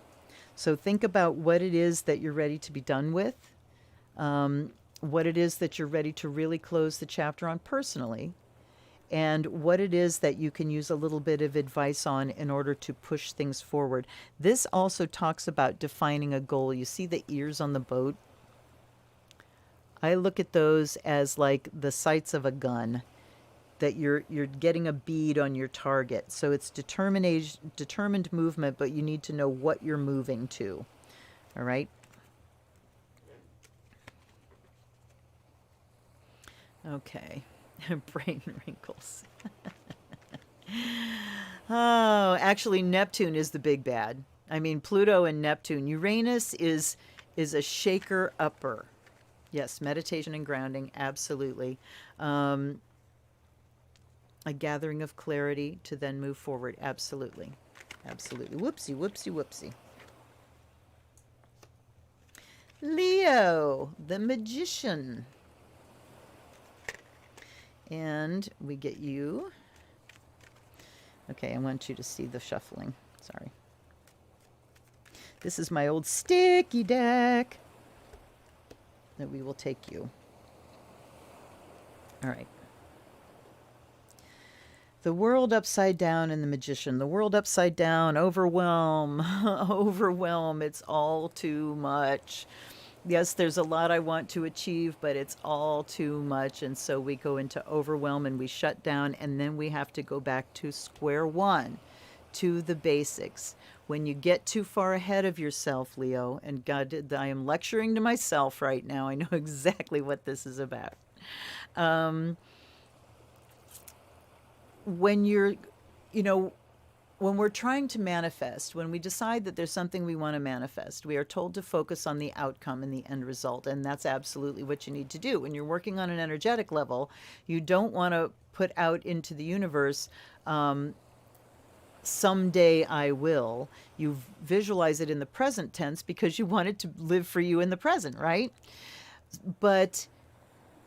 A: So think about what it is that you're ready to be done with, what it is that you're ready to really close the chapter on personally, and what it is that you can use a little bit of advice on in order to push things forward. This also talks about defining a goal. You see the ears on the boat? I look at those as like the sights of a gun, that you're getting a bead on your target. So it's determined movement, but you need to know what you're moving to. All right? Okay. Brain wrinkles. Oh, actually Neptune is the big bad. I mean, Pluto and Neptune. Uranus is a shaker upper. Yes, meditation and grounding, absolutely. A gathering of clarity to then move forward, absolutely. Absolutely. Whoopsie, whoopsie, whoopsie. Leo, the magician. And we get you. Okay, I want you to see the shuffling. Sorry. This is my old sticky deck that we will take you. All right. The world upside down and the magician. The world upside down, overwhelm, overwhelm. It's all too much. Yes, there's a lot I want to achieve, but it's all too much. And so we go into overwhelm and we shut down, and then we have to go back to square one, to the basics. When you get too far ahead of yourself, Leo, and God, I am lecturing to myself right now. I know exactly what this is about. When you're, you know, when we're trying to manifest, when we decide that there's something we want to manifest, we are told to focus on the outcome and the end result. And that's absolutely what you need to do. When you're working on an energetic level, you don't want to put out into the universe, someday I will. You visualize it in the present tense because you want it to live for you in the present, right? But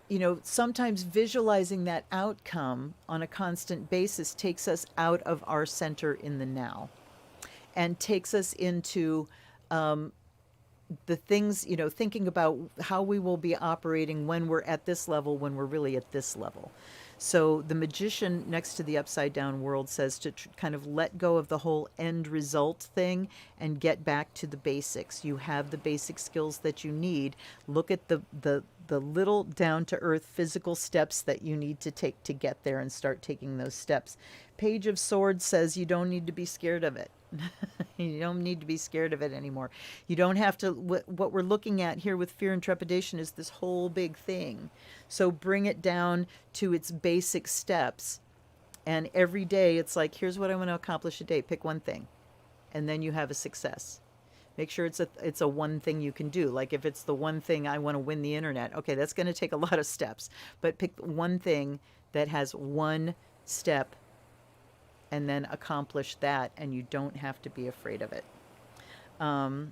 A: you know, sometimes visualizing that outcome on a constant basis takes us out of our center in the now and takes us into the things, you know, thinking about how we will be operating when we're at this level, when we're really at this level. So the magician next to the upside down world says to kind of let go of the whole end result thing and get back to the basics. You have the basic skills that you need. Look at the little down to earth physical steps that you need to take to get there and start taking those steps. Page of Swords says you don't need to be scared of it. You don't need to be scared of it anymore. You don't have to. What we're looking at here with fear and trepidation is this whole big thing. So bring it down to its basic steps. And every day it's like, here's what I want to accomplish a day. Pick one thing. And then you have a success. Make sure it's a one thing you can do. Like if it's the one thing I want to win the internet, okay, that's going to take a lot of steps. But pick one thing that has one step and then accomplish that, and you don't have to be afraid of it. um,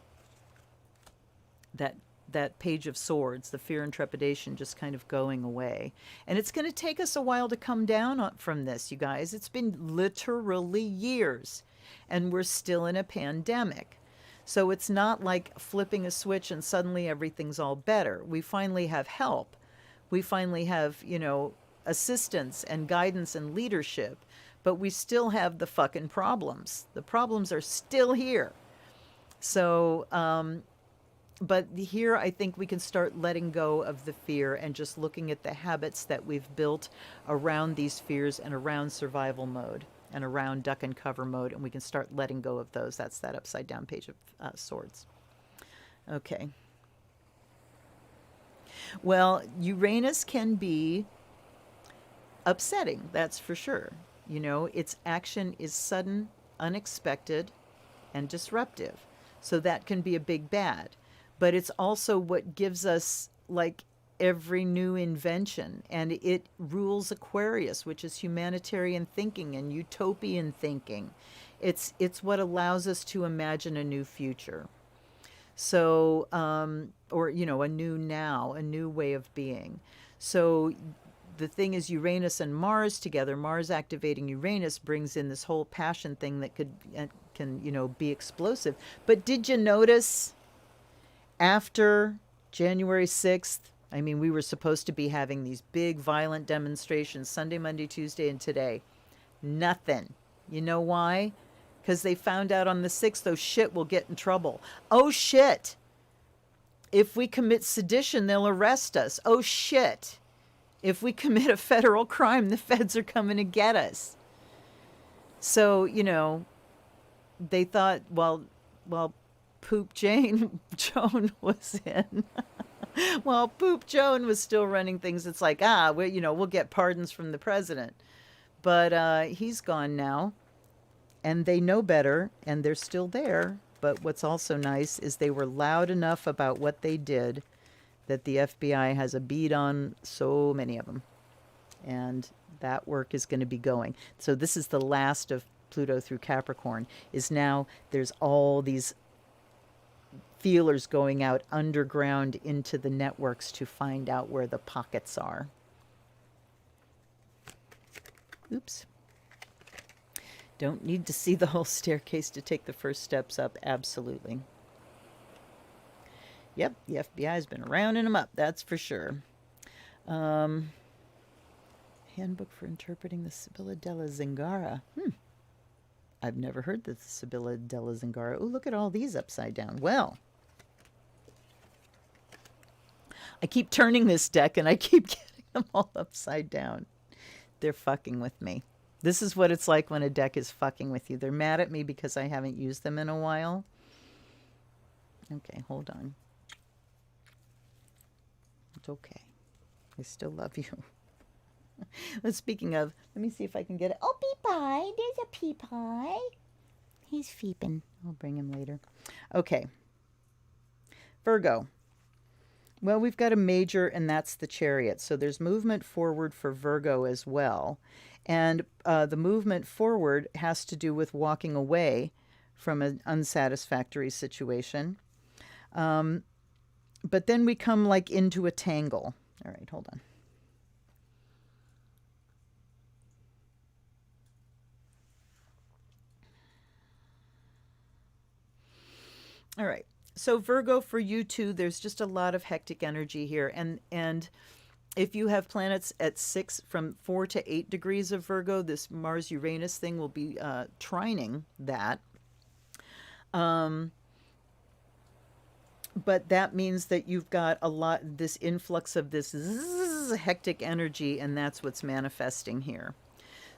A: that that page of swords, the fear and trepidation just kind of going away. And it's going to take us a while to come down from this, you guys. It's been literally years, and we're still in a pandemic. So it's not like flipping a switch and suddenly everything's all better. We finally have help. We finally have, assistance and guidance and leadership, but we still have the fucking problems. The problems are still here. So, but here I think we can start letting go of the fear and just looking at the habits that we've built around these fears and around survival mode and around duck and cover mode, and we can start letting go of those. That's that upside down page of swords. Okay. Well, Uranus can be upsetting, that's for sure. Its action is sudden, unexpected, and disruptive. So that can be a big bad. But it's also what gives us like every new invention, and it rules Aquarius, which is humanitarian thinking and utopian thinking. It's what allows us to imagine a new future. So, or a new now, a new way of being. So the thing is, Uranus and Mars together, Mars activating Uranus brings in this whole passion thing that can be explosive. But did you notice after January 6th, I mean, we were supposed to be having these big violent demonstrations Sunday, Monday, Tuesday, and today. Nothing. You know why? Because they found out on the 6th, oh shit, we'll get in trouble. Oh shit. If we commit sedition, they'll arrest us. Oh shit. If we commit a federal crime, the feds are coming to get us. So, they thought, well, Poop Joan was in. Well, Poop Joan was still running things. It's like, we'll get pardons from the president. But he's gone now, and they know better, and they're still there. But what's also nice is they were loud enough about what they did that the FBI has a bead on so many of them. And that work is going to be going. So this is the last of Pluto through Capricorn, is now there's all these feelers going out underground into the networks to find out where the pockets are. Oops. Don't need to see the whole staircase to take the first steps up. Absolutely. Yep, the FBI has been rounding them up, that's for sure. Handbook for interpreting the Sibilla della Zingara. I've never heard the Sibilla della Zingara. Oh, look at all these upside down. Well, I keep turning this deck and I keep getting them all upside down. They're fucking with me. This is what it's like when a deck is fucking with you. They're mad at me because I haven't used them in a while. Okay, hold on. It's okay. I still love you. But speaking of, let me see if I can get it. Oh, Pee-Pie. There's a Pee-Pie. He's feeping. I'll bring him later. Okay. Virgo. Well, we've got a major, and that's the Chariot. So there's movement forward for Virgo as well. And the movement forward has to do with walking away from an unsatisfactory situation. But then we come like into a tangle. All right, hold on. All right. So Virgo, for you too, there's just a lot of hectic energy here. And if you have planets at 6 from 4 to 8 degrees of Virgo, this Mars-Uranus thing will be trining that. But that means that you've got a lot, this influx of this hectic energy, and that's what's manifesting here.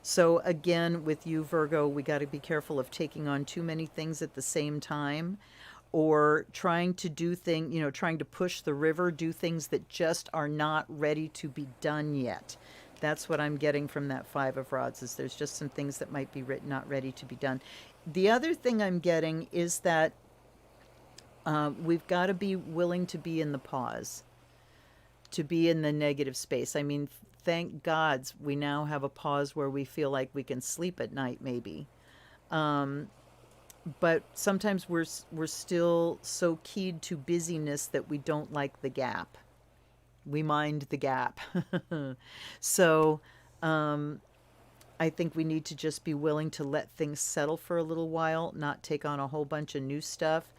A: So again, with you, Virgo, we got to be careful of taking on too many things at the same time, or trying to do trying to push the river, do things that just are not ready to be done yet. That's what I'm getting from that 5 of Rods, is there's just some things that might be not ready to be done. The other thing I'm getting is that we've got to be willing to be in the pause, to be in the negative space. I mean, thank gods we now have a pause where we feel like we can sleep at night, maybe. but sometimes we're still so keyed to busyness that we don't like the gap. We mind the gap. So I think we need to just be willing to let things settle for a little while, not take on a whole bunch of new stuff.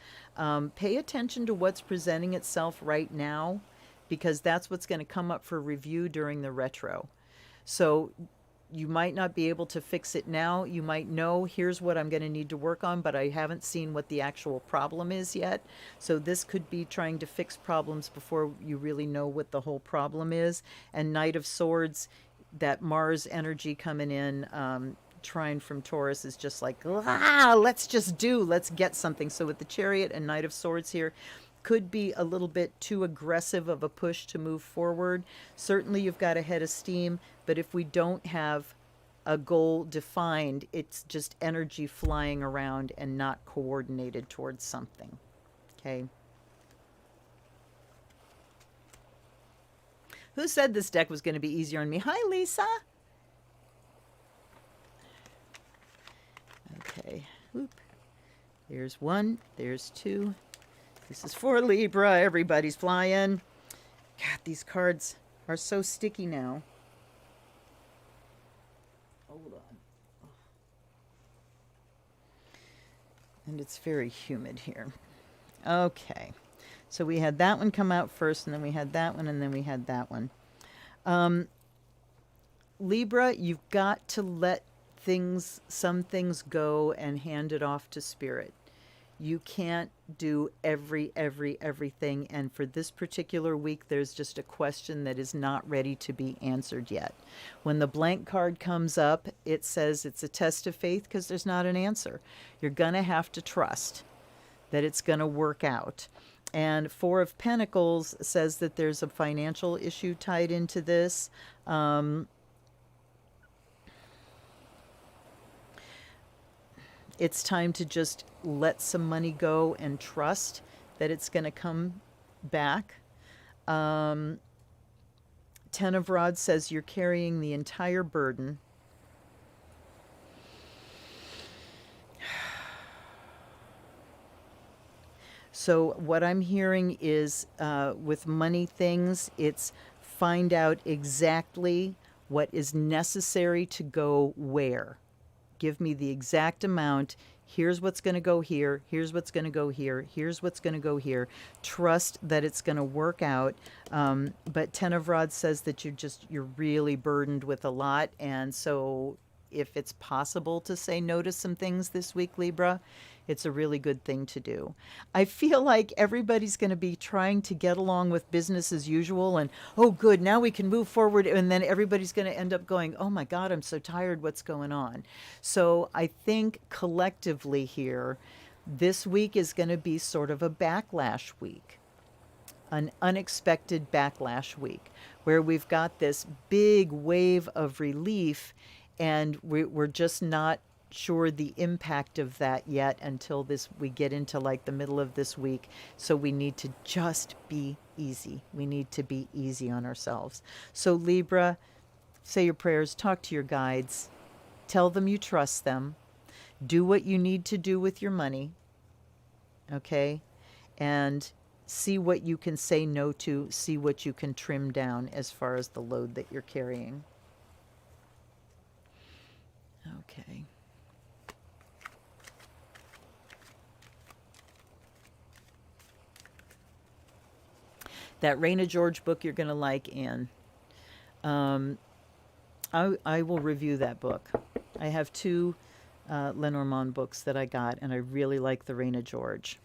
A: Pay attention to what's presenting itself right now, because that's what's going to come up for review during the retro. So you might not be able to fix it now. You might know, here's what I'm going to need to work on, but I haven't seen what the actual problem is yet. So this could be trying to fix problems before you really know what the whole problem is. And Knight of Swords, that Mars energy coming in, trine from Taurus, is just like, let's get something. So with the Chariot and Knight of Swords here, could be a little bit too aggressive of a push to move forward. Certainly you've got a head of steam, but if we don't have a goal defined, it's just energy flying around and not coordinated towards something. Okay. Who said this deck was going to be easier on me? Hi, Lisa. Okay. Whoop. There's one. There's two. This is for Libra. Everybody's flying. God, these cards are so sticky now. Hold on. And it's very humid here. Okay. So we had that one come out first, and then we had that one, and then we had that one. Libra, you've got to let some things go and hand it off to spirit. You can't do everything. And for this particular week, there's just a question that is not ready to be answered yet. When the blank card comes up, it says it's a test of faith because there's not an answer. You're going to have to trust that it's going to work out. And Four of Pentacles says that there's a financial issue tied into this. It's time to just let some money go and trust that it's going to come back. Ten of Rods says you're carrying the entire burden. So what I'm hearing is with money things, it's find out exactly what is necessary to go where. Give me the exact amount. Here's what's going to go here. Here's what's going to go here. Here's what's going to go here. Trust that it's going to work out. But Ten of Rods says that you're really burdened with a lot. And so if it's possible to say no to some things this week, Libra, it's a really good thing to do. I feel like everybody's going to be trying to get along with business as usual and, oh, good, now we can move forward. And then everybody's going to end up going, oh my God, I'm so tired. What's going on? So I think collectively here, this week is going to be sort of a backlash week, an unexpected backlash week, where we've got this big wave of relief and we're just not sure the impact of that yet until we get into like the middle of this week. So we need to just be easy. We need to be easy on ourselves. So Libra, say your prayers, talk to your guides, tell them you trust them, do what you need to do with your money, okay? And see what you can say no to, see what you can trim down as far as the load that you're carrying. Okay. That Raina George book you're going to like, Anne. I will review that book. I have two Lenormand books that I got, and I really like the Raina George.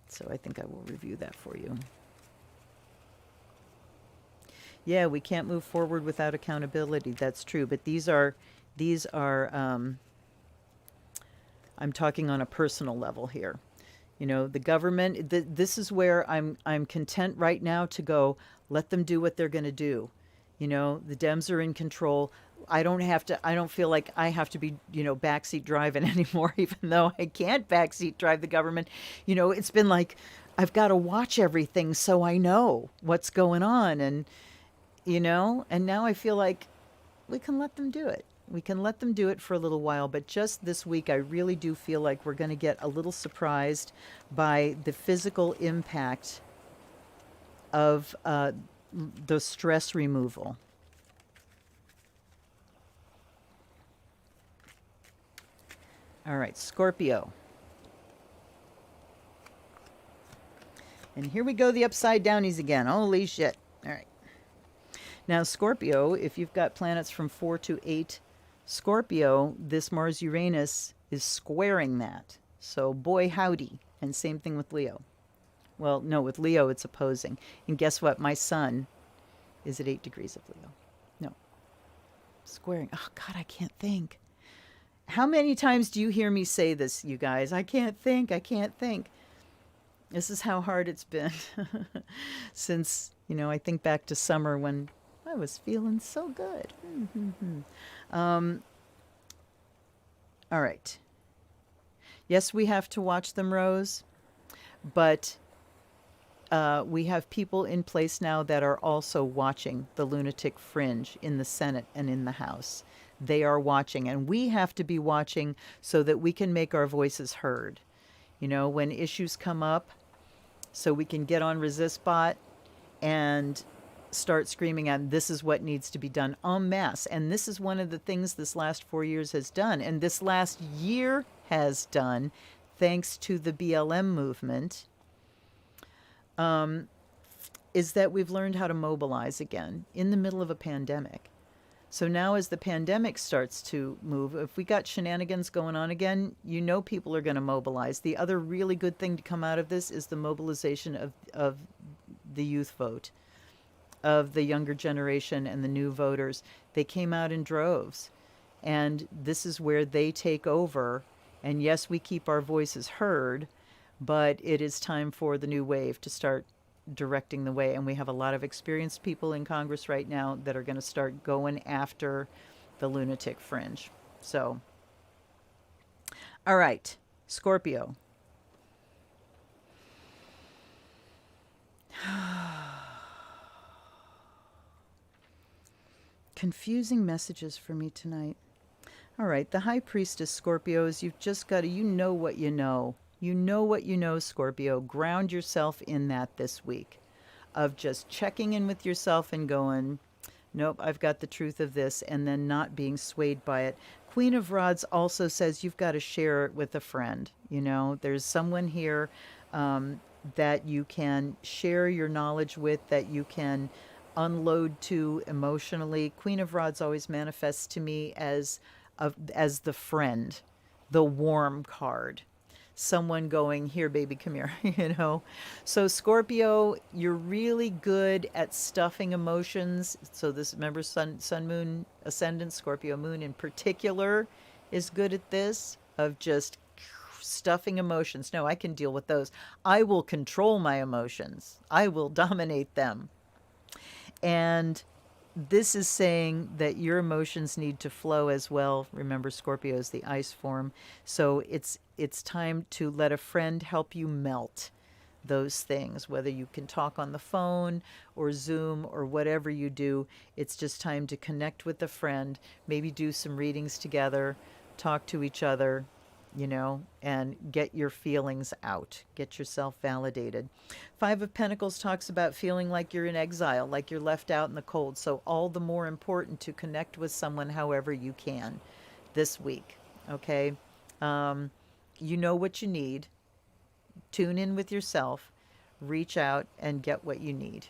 A: So I think I will review that for you. Yeah, we can't move forward without accountability. That's true. But these are I'm talking on a personal level here. You know, the government, this is where I'm content right now to go, let them do what they're going to do. You know, the Dems are in control. I don't feel like I have to be, backseat driving anymore, even though I can't backseat drive the government. You know, it's been like, I've got to watch everything so I know what's going on. And now I feel like we can let them do it. We can let them do it for a little while, but just this week, I really do feel like we're going to get a little surprised by the physical impact of the stress removal. All right, Scorpio. And here we go, the upside downies again. Holy shit. All right. Now, Scorpio, if you've got planets from 4 to 8 Scorpio, this Mars Uranus is squaring that. So, boy, howdy. And same thing with Leo. Well, no, with Leo, it's opposing. And guess what? My sun is at 8 degrees of Leo. No. Squaring. Oh, God, I can't think. How many times do you hear me say this, you guys? I can't think. I can't think. This is how hard it's been since, I think back to summer when I was feeling so good. All right. Yes, we have to watch them, Rose, but we have people in place now that are also watching the lunatic fringe in the Senate and in the House. They are watching, and we have to be watching so that we can make our voices heard. When issues come up, so we can get on ResistBot and start screaming at this is what needs to be done en masse. And this is one of the things this last 4 years has done, and this last year has done, thanks to the BLM movement, is that we've learned how to mobilize again in the middle of a pandemic. So now as the pandemic starts to move, if we got shenanigans going on again, people are going to mobilize. The other really good thing to come out of this is the mobilization of the youth vote, of the younger generation and the new voters. They came out in droves. And this is where they take over. And yes, we keep our voices heard, but it is time for the new wave to start directing the way. And we have a lot of experienced people in Congress right now that are going to start going after the lunatic fringe. So, all right, Scorpio. Confusing messages for me tonight. All right, the High Priestess, Scorpios, you've just got to, you know what you know. You know what you know, Scorpio. Ground yourself in that this week of just checking in with yourself and going, nope, I've got the truth of this, and then not being swayed by it. Queen of Rods also says you've got to share it with a friend. There's someone here that you can share your knowledge with, that you can unload to emotionally. Queen of Rods always manifests to me as the friend, the warm card. Someone going, here, baby, come here, So Scorpio, you're really good at stuffing emotions. So this, remember, sun, moon, ascendant, Scorpio moon in particular is good at this, of just stuffing emotions. No, I can deal with those. I will control my emotions. I will dominate them. And this is saying that your emotions need to flow as well. Remember, Scorpio is the ice form. So it's time to let a friend help you melt those things, whether you can talk on the phone or Zoom or whatever you do. It's just time to connect with a friend, maybe do some readings together, talk to each other, and get your feelings out, get yourself validated. Five of Pentacles talks about feeling like you're in exile, like you're left out in the cold. So all the more important to connect with someone however you can this week. Okay. You know what you need. Tune in with yourself, reach out and get what you need.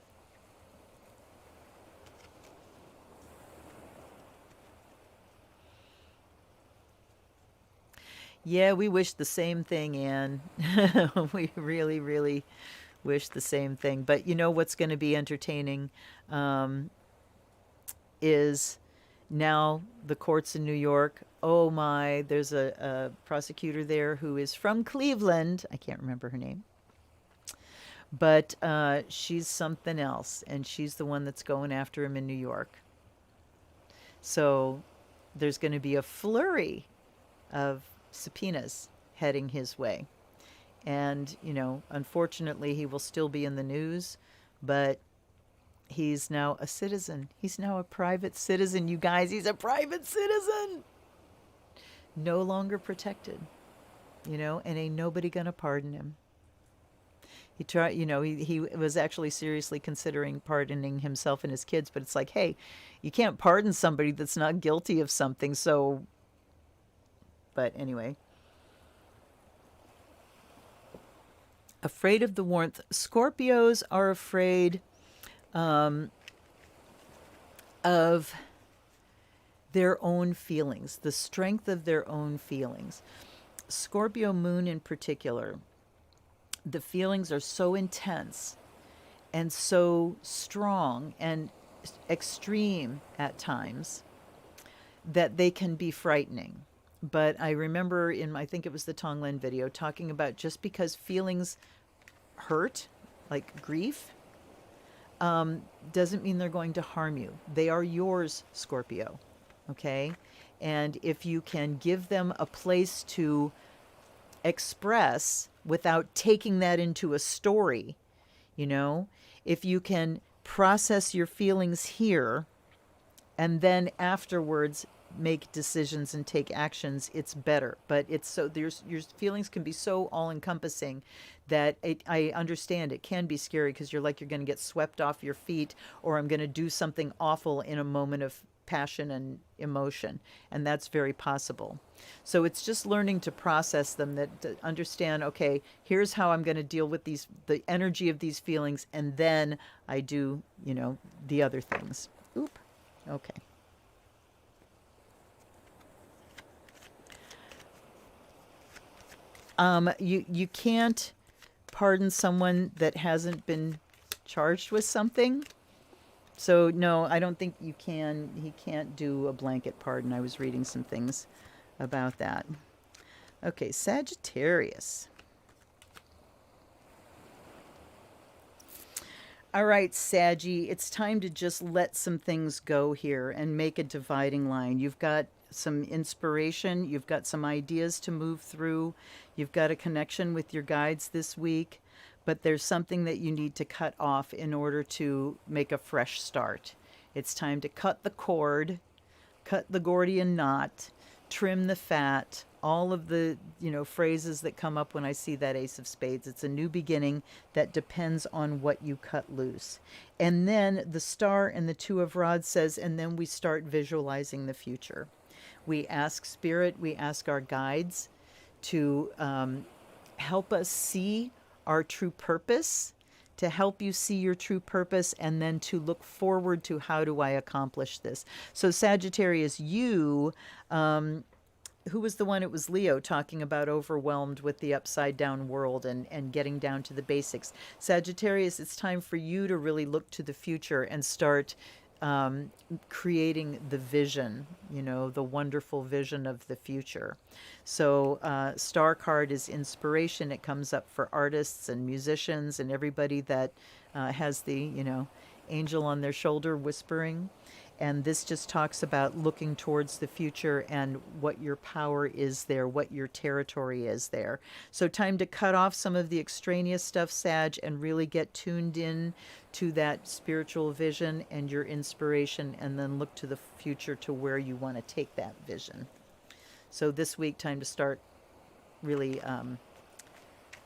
A: Yeah, we wish the same thing, Anne. We really, really wish the same thing. But you know what's going to be entertaining is now the courts in New York. Oh my, there's a prosecutor there who is from Cleveland. I can't remember her name. But she's something else, and she's the one that's going after him in New York. So there's going to be a flurry of subpoenas heading his way. And, unfortunately, he will still be in the news, but He's now a citizen. He's now a private citizen, you guys. He's a private citizen. No longer protected, and ain't nobody gonna pardon him. He tried, he was actually seriously considering pardoning himself and his kids, but it's like, hey, you can't pardon somebody that's not guilty of something. So, but anyway, afraid of the warmth. Scorpios are afraid of their own feelings, the strength of their own feelings. Scorpio moon in particular, the feelings are so intense and so strong and extreme at times that they can be frightening. But I remember I think it was the Tonglen video, talking about just because feelings hurt, like grief, doesn't mean they're going to harm you. They are yours, Scorpio. Okay? And if you can give them a place to express without taking that into a story, if you can process your feelings here and then afterwards make decisions and take actions, it's better. But it's so your feelings can be so all encompassing that I understand it can be scary, because you're like, you're going to get swept off your feet, or I'm going to do something awful in a moment of passion and emotion, and that's very possible. So it's just learning to process them, to understand, okay, here's how I'm going to deal with the energy of these feelings, and then I do, the other things. Oop. Okay. You can't pardon someone that hasn't been charged with something. So no, I don't think you can. He can't do a blanket pardon. I was reading some things about that. Okay, Sagittarius. All right, Saggy, it's time to just let some things go here and make a dividing line. You've got some inspiration, you've got some ideas to move through, you've got a connection with your guides this week, but there's something that you need to cut off in order to make a fresh start. It's time to cut the cord, cut the Gordian knot, trim the fat, all of the, phrases that come up when I see that Ace of Spades. It's a new beginning that depends on what you cut loose. And then the Star and the Two of Rods says, and then we start visualizing the future. We ask Spirit, we ask our guides to help us see our true purpose, to help you see your true purpose, and then to look forward to, how do I accomplish this? So Sagittarius, you, who was the one? It was Leo talking about overwhelmed with the upside down world and getting down to the basics. Sagittarius, it's time for you to really look to the future and start creating the vision, the wonderful vision of the future. So Star card is inspiration. It comes up for artists and musicians and everybody that has the, angel on their shoulder whispering. And this just talks about looking towards the future and what your power is there, what your territory is there. So time to cut off some of the extraneous stuff, Sag, and really get tuned in to that spiritual vision and your inspiration, and then look to the future to where you want to take that vision. So this week, time to start really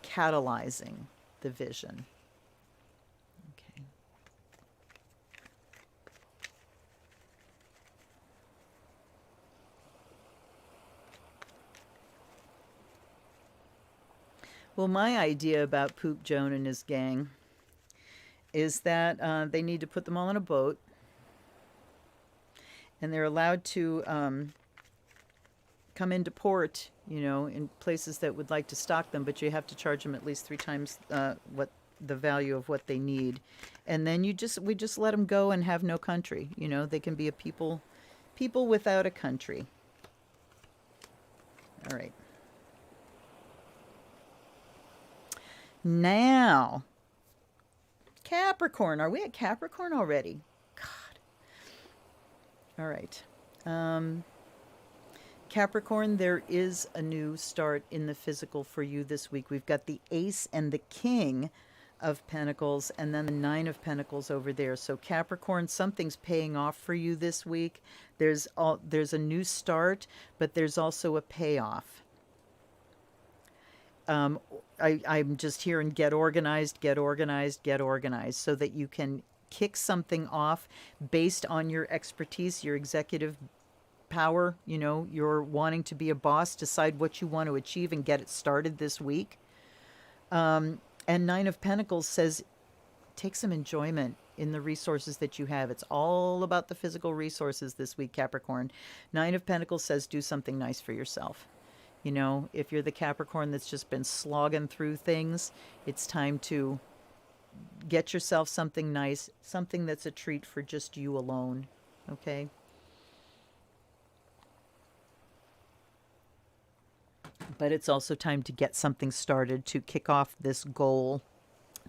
A: catalyzing the vision. Well, my idea about Poop Joan and his gang is that they need to put them all on a boat, and they're allowed to come into port, in places that would like to stock them, but you have to charge them at least 3 times what the value of what they need. And then we just let them go and have no country. They can be a people without a country. All right. Now, Capricorn. Are we at Capricorn already? God. All right. Capricorn, there is a new start in the physical for you this week. We've got the Ace and the King of Pentacles, and then the Nine of Pentacles over there. So Capricorn, something's paying off for you this week. There's a new start, but there's also a payoff. I'm just hearing get organized, get organized, get organized, so that you can kick something off based on your expertise, your executive power. You know, you're wanting to be a boss, decide what you want to achieve and get it started this week. And Nine of Pentacles says take some enjoyment in the resources that you have. It's all about the physical resources this week, Capricorn. Nine of Pentacles says do something nice for yourself. You know, if you're the Capricorn that's just been slogging through things, it's time to get yourself something nice, something that's a treat for just you alone. Okay? But it's also time to get something started to kick off this goal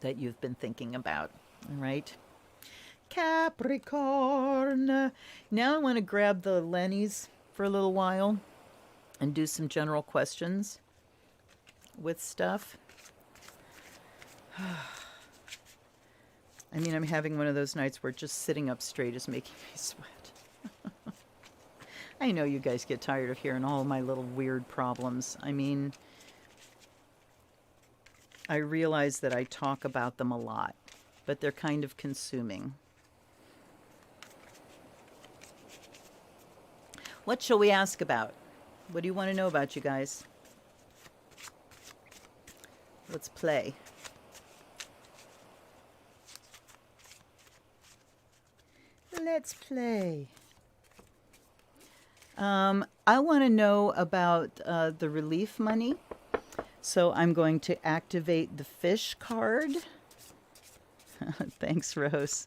A: that you've been thinking about. All right? Capricorn. Now I want to grab the Lennies for a little while and do some general questions with stuff. I mean, I'm having one of those nights where just sitting up straight is making me sweat. I know you guys get tired of hearing all my little weird problems. I mean, I realize that I talk about them a lot, but they're kind of consuming. What shall we ask about? What do you want to know about, you guys? Let's play. Let's play. I want to know about the relief money. So I'm going to activate the fish card. Thanks, Rose.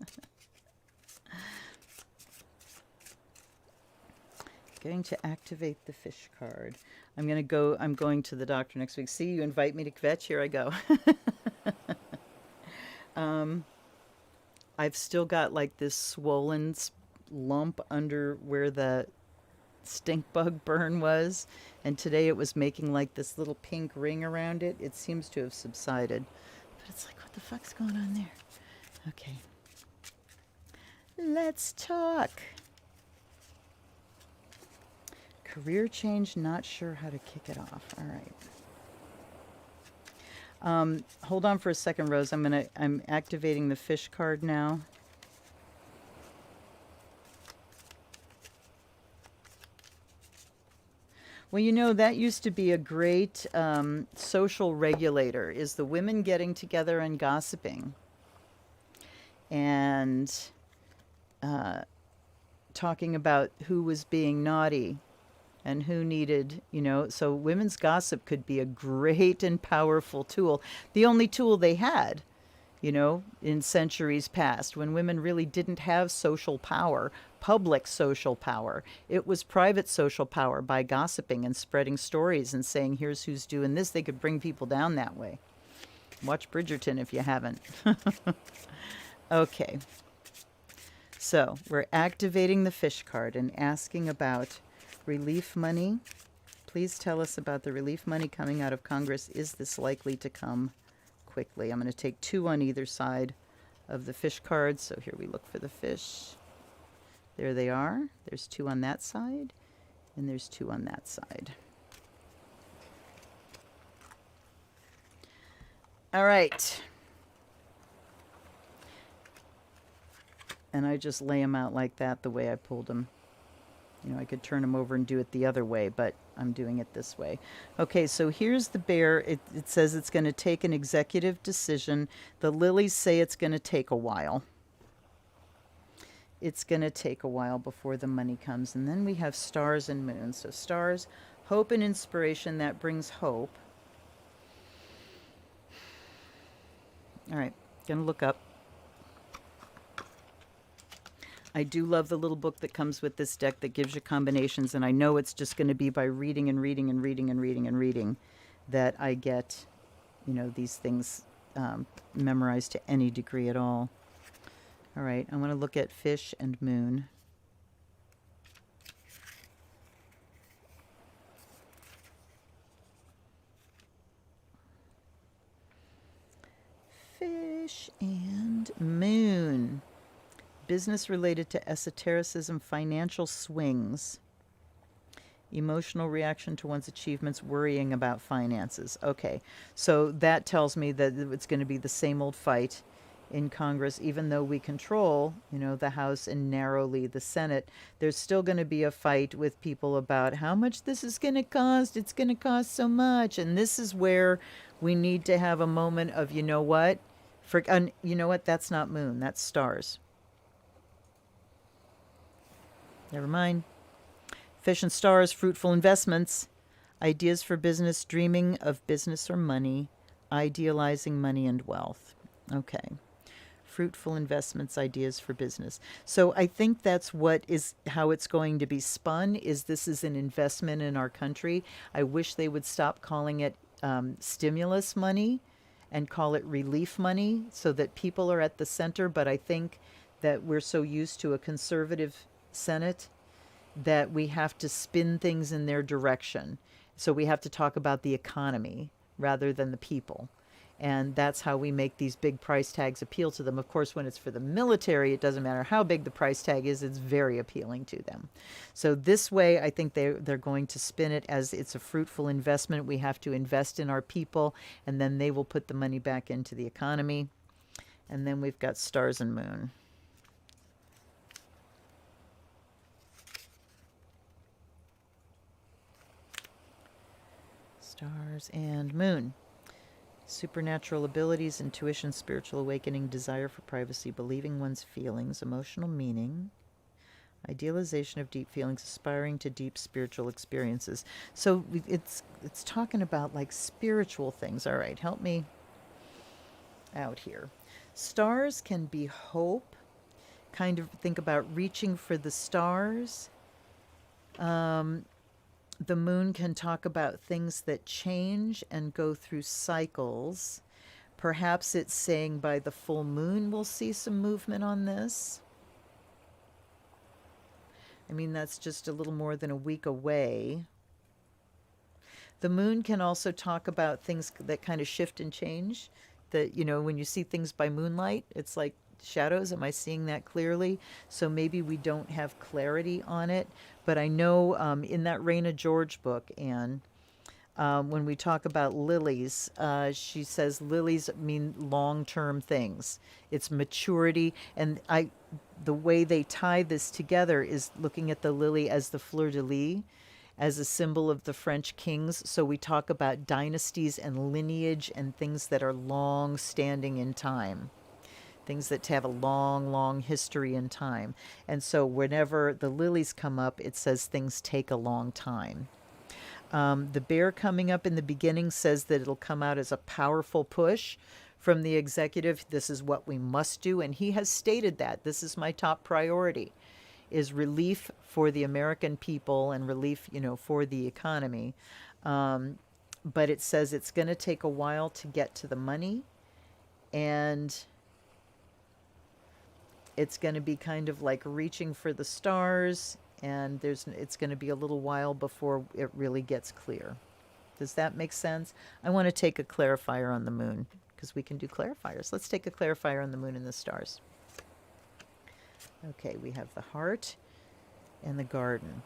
A: Going to activate the fish card. I'm going to the doctor next week. See, you invite me to kvetch, here I go. I've still got like this swollen lump under where the stink bug burn was, and today it was making like this little pink ring around it. It seems to have subsided, but it's like, what the fuck's going on there? Okay. Let's talk. Career change, not sure how to kick it off. All right. Hold on for a second, Rose. I'm activating the fish card now. Well, you know, that used to be a great social regulator, is the women getting together and gossiping and talking about who was being naughty and who needed, you know, so women's gossip could be a great and powerful tool. The only tool they had, you know, in centuries past, when women really didn't have social power, public social power. It was private social power by gossiping and spreading stories and saying, here's who's doing this. They could bring people down that way. Watch Bridgerton if you haven't. Okay. So we're activating the fish card and asking about relief money. Please tell us about the relief money coming out of Congress. Is this likely to come quickly? I'm going to take 2 on either side of the fish card. So here we look for the fish. There they are. There's 2 on that side, and there's 2 on that side. All right. And I just lay them out like that, the way I pulled them. You know, I could turn them over and do it the other way, but I'm doing it this way. Okay, so here's the bear. It says it's going to take an executive decision. The lilies say it's going to take a while. It's going to take a while before the money comes. And then we have stars and moon. So stars, hope and inspiration. That brings hope. All right, going to look up. I do love the little book that comes with this deck that gives you combinations, and I know it's just going to be by reading and reading and reading and reading and reading that I get, you know, these things memorized to any degree at all. All right, I want to look at fish and moon. Fish and moon. Business related to esotericism, financial swings, emotional reaction to one's achievements, worrying about finances. Okay, so that tells me that it's going to be the same old fight in Congress, even though we control, the House and narrowly the Senate. There's still going to be a fight with people about how much this is going to cost. It's going to cost so much, and this is where we need to have a moment of, you know what, that's not moon, that's stars. Never mind. Fish and stars, fruitful investments, ideas for business, dreaming of business or money, idealizing money and wealth. Okay. Fruitful investments, ideas for business. So I think that's how it's going to be spun, is this is an investment in our country. I wish they would stop calling it stimulus money and call it relief money so that people are at the center. But I think that we're so used to a conservative Senate that we have to spin things in their direction. So we have to talk about the economy rather than the people. And that's how we make these big price tags appeal to them. Of course, when it's for the military, it doesn't matter how big the price tag is, it's very appealing to them. So this way, I think they're going to spin it as it's a fruitful investment. We have to invest in our people, and then they will put the money back into the economy. And then we've got stars and moon. Stars and moon. Supernatural abilities, intuition, spiritual awakening, desire for privacy, believing one's feelings, emotional meaning, idealization of deep feelings, aspiring to deep spiritual experiences. So it's talking about like spiritual things. All right, help me out here. Stars can be hope. Kind of think about reaching for the stars. The moon can talk about things that change and go through cycles. Perhaps it's saying by the full moon we'll see some movement on this. I mean, that's just a little more than a week away. The moon can also talk about things that kind of shift and change. That, when you see things by moonlight, it's like shadows. Am I seeing that clearly? So maybe we don't have clarity on it. But I know in that Raina George book, Anne, when we talk about lilies, she says lilies mean long-term things. It's maturity. And the way they tie this together is looking at the lily as the fleur-de-lis, as a symbol of the French kings. So we talk about dynasties and lineage and things that are long-standing in time. Things that have a long, long history in time. And so whenever the lilies come up, it says things take a long time. The bear coming up in the beginning says that it'll come out as a powerful push from the executive. This is what we must do. And he has stated that. This is my top priority, is relief for the American people and relief, for the economy. But it says it's going to take a while to get to the money. And it's going to be kind of like reaching for the stars, and it's going to be a little while before it really gets clear. Does that make sense? I want to take a clarifier on the moon, because we can do clarifiers. Let's take a clarifier on the moon and the stars. Okay, we have the heart and the garden.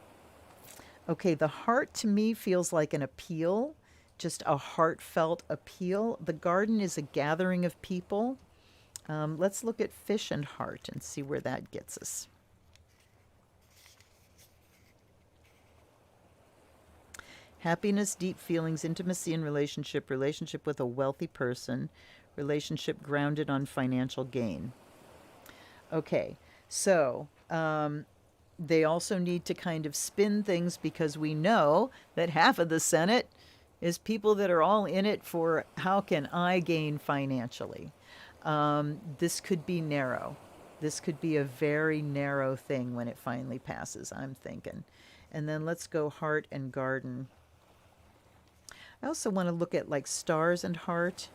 A: Okay, the heart to me feels like an appeal, just a heartfelt appeal. The garden is a gathering of people. Let's look at fish and heart and see where that gets us. Happiness, deep feelings, intimacy in relationship with a wealthy person, relationship grounded on financial gain. Okay, so they also need to kind of spin things, because we know that half of the Senate is people that are all in it for how can I gain financially. This could be narrow. This could be a very narrow thing when it finally passes, I'm thinking. And then let's go heart and garden. I also want to look at like stars and heart.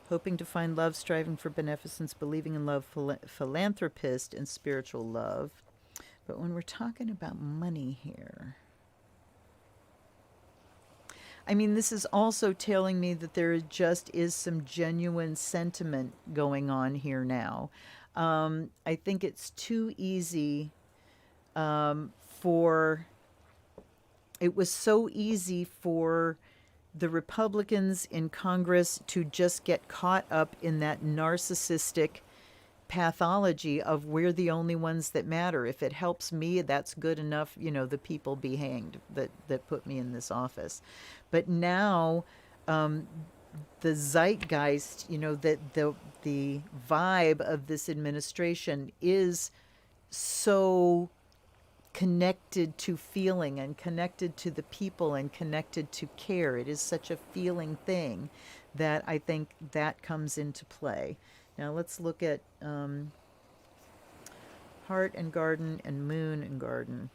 A: Hoping to find love, striving for beneficence, believing in love, philanthropist, and spiritual love. But when we're talking about money here, I mean, this is also telling me that there just is some genuine sentiment going on here now. I think it's too easy for, it was so easy for the Republicans in Congress to just get caught up in that narcissistic pathology of we're the only ones that matter. If it helps me, that's good enough. You know, the people be hanged that put me in this office. But now, the zeitgeist, you know, that the vibe of this administration is so connected to feeling and connected to the people and connected to care. It is such a feeling thing that I think that comes into play. Now let's look at Heart and Garden and Moon and Garden.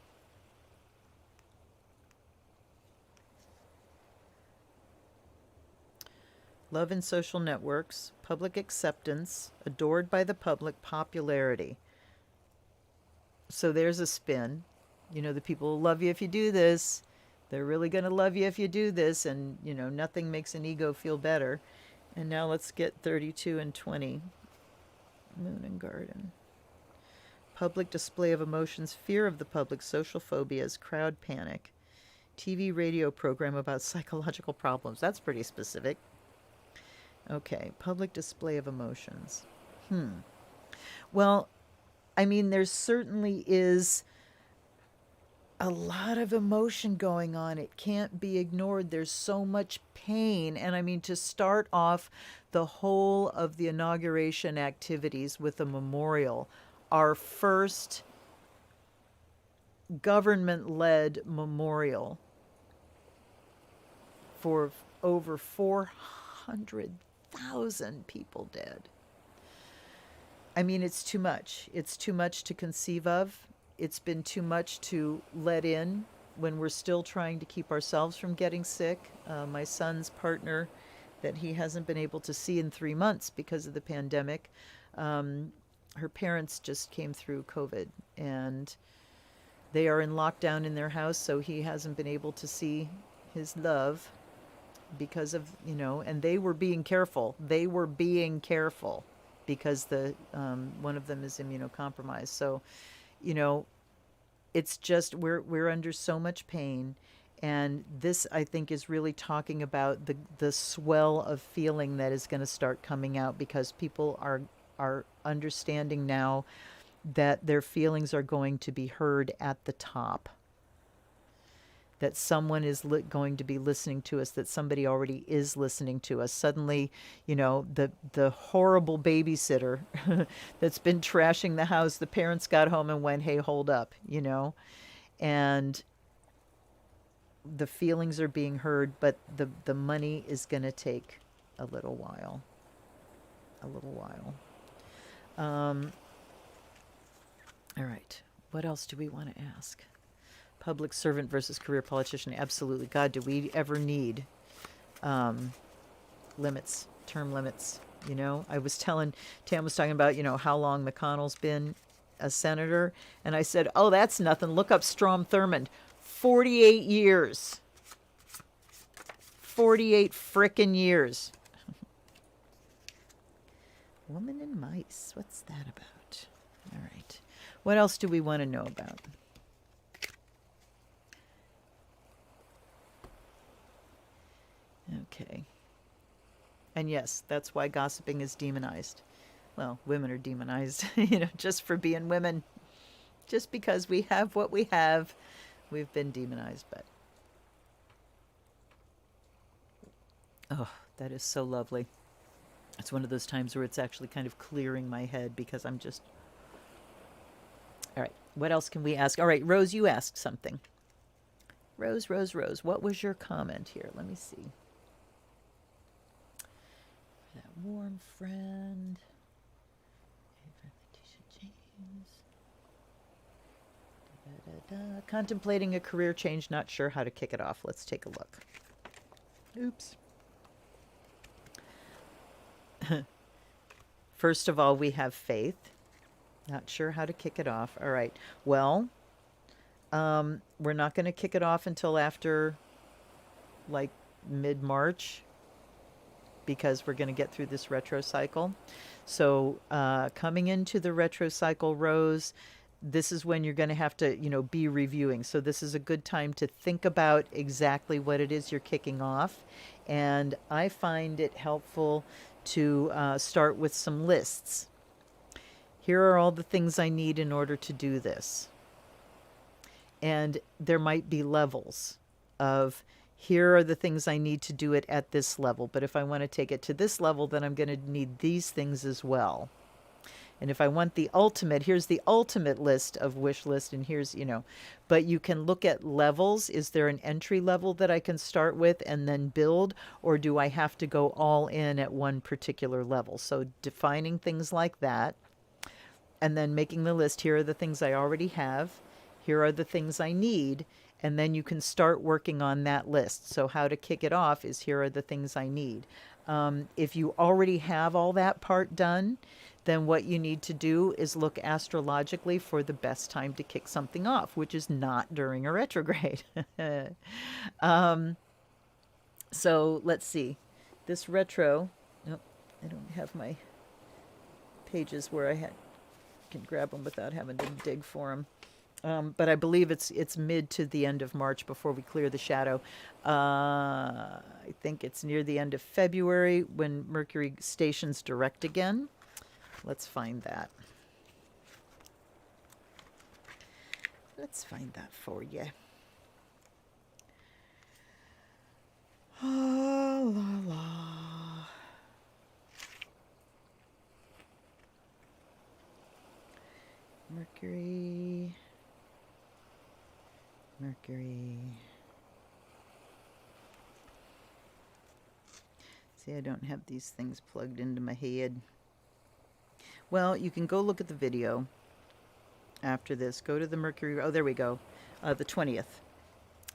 A: Love in social networks, public acceptance, adored by the public, popularity. So there's a spin. You know, the people will love you if you do this. They're really going to love you if you do this. And, you know, nothing makes an ego feel better. And now let's get 32 and 20. Moon and Garden. Public display of emotions, fear of the public, social phobias, crowd panic. TV radio program about psychological problems. That's pretty specific. Okay, public display of emotions. Well, I mean, there certainly is a lot of emotion going on. It can't be ignored. There's so much pain. And I mean, to start off the whole of the inauguration activities with a memorial, our first government led memorial for over 400,000 people dead. I mean, it's too much. It's too much to conceive of. It's been too much to let in when we're still trying to keep ourselves from getting sick. My son's partner, that he hasn't been able to see in 3 months because of the pandemic, her parents just came through COVID and they are in lockdown in their house, so he hasn't been able to see his love because of, you know, and they were being careful. They were being careful because the one of them is immunocompromised. So, you know, it's just we're under so much pain, and this I think is really talking about the swell of feeling that is going to start coming out because people are understanding now that their feelings are going to be heard at the top. That someone is going to be listening to us, that somebody already is listening to us. Suddenly, you know, the horrible babysitter that's been trashing the house, the parents got home and went, hey, hold up, you know? And the feelings are being heard, but the money is going to take a little while. A little while. All right. What else do we want to ask? Public servant versus career politician. Absolutely. God, do we ever need limits, term limits? You know, I was telling, Tam was talking about, you know, how long McConnell's been a senator. And I said, oh, that's nothing. Look up Strom Thurmond. 48 years. 48 frickin' years. Woman and Mice. What's that about? All right. What else do we want to know about? Okay. And yes, that's why gossiping is demonized. Well, women are demonized, you know, just for being women. Just because we have what we have, we've been demonized. But, oh, that is so lovely. It's one of those times where it's actually kind of clearing my head because I'm just... All right, what else can we ask? All right, Rose, you asked something. Rose, what was your comment here? Let me see. That warm friend. James. Contemplating a career change, not sure how to kick it off. Let's take a look. Oops. First of all, we have faith. Not sure how to kick it off. All right. Well, We're not going to kick it off until after like mid-March because we're going to get through this retro cycle. So coming into the retro cycle, Rose, this is when you're going to have to, be reviewing. So this is a good time to think about exactly what it is you're kicking off. And I find it helpful to start with some lists. Here are all the things I need in order to do this. And there might be levels of here are the things I need to do it at this level. But if I want to take it to this level, then I'm going to need these things as well. And if I want the ultimate, here's the ultimate list of wish list, and here's, but you can look at levels. Is there an entry level that I can start with and then build, or do I have to go all in at one particular level? So defining things like that, and then making the list. Here are the things I already have. Here are the things I need. And then you can start working on that list. So how to kick it off is here are the things I need. If you already have all that part done, then what you need to do is look astrologically for the best time to kick something off, which is not during a retrograde. So let's see. This retro, nope, I don't have my pages where I can grab them without having to dig for them. But I believe it's mid to the end of March before we clear the shadow. I think it's near the end of February when Mercury stations direct again. Let's find that. Let's find that for you. Oh, la la. Mercury. See, I don't have these things plugged into my head. Well, you can go look at the video after this. Go to the Mercury. Oh, there we go. The 20th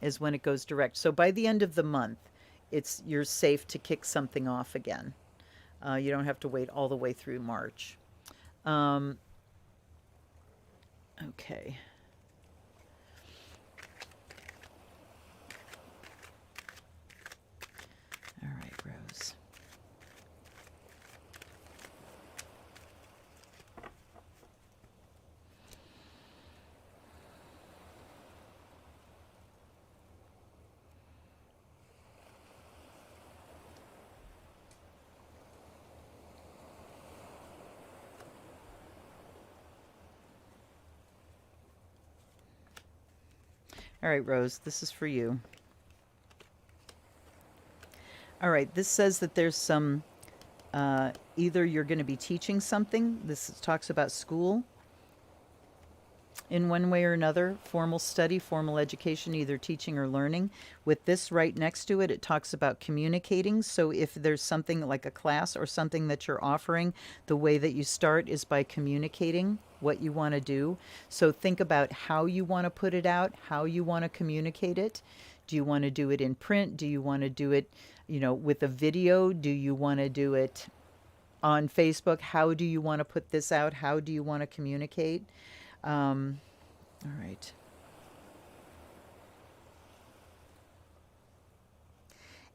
A: is when it goes direct. So by the end of the month, you're safe to kick something off again. You don't have to wait all the way through March. Okay. All right, Rose. All right, Rose, this is for you. All right, this says that there's some, either you're going to be teaching something, this talks about school in one way or another, formal study, formal education, either teaching or learning. With this right next to it, it talks about communicating. So if there's something like a class or something that you're offering, the way that you start is by communicating what you want to do. So think about how you want to put it out, how you want to communicate it. Do you want to do it in print? Do you want to do it, with a video? Do you want to do it on Facebook? How do you want to put this out? How do you want to communicate? All right.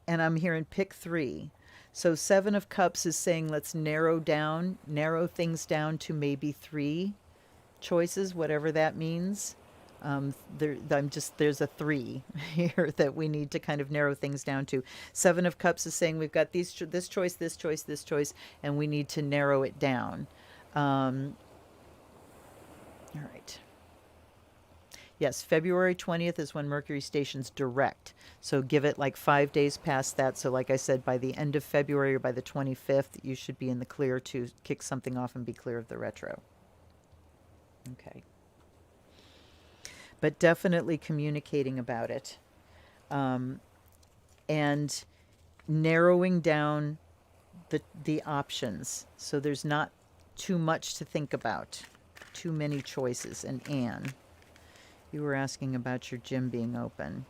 A: And I'm hearing pick 3. So 7 of Cups is saying let's narrow things down to maybe 3 choices, whatever that means. There's a 3 here that we need to kind of narrow things down to. 7 of Cups is saying we've got this choice, this choice, this choice, and we need to narrow it down. All right. Yes, February 20th is when Mercury stations direct. So give it like 5 days past that. So like I said, by the end of February or by the 25th, you should be in the clear to kick something off and be clear of the retro. Okay. But definitely communicating about it. And narrowing down the options. So there's not too much to think about. Too many choices. And Anne, you were asking about your gym being open.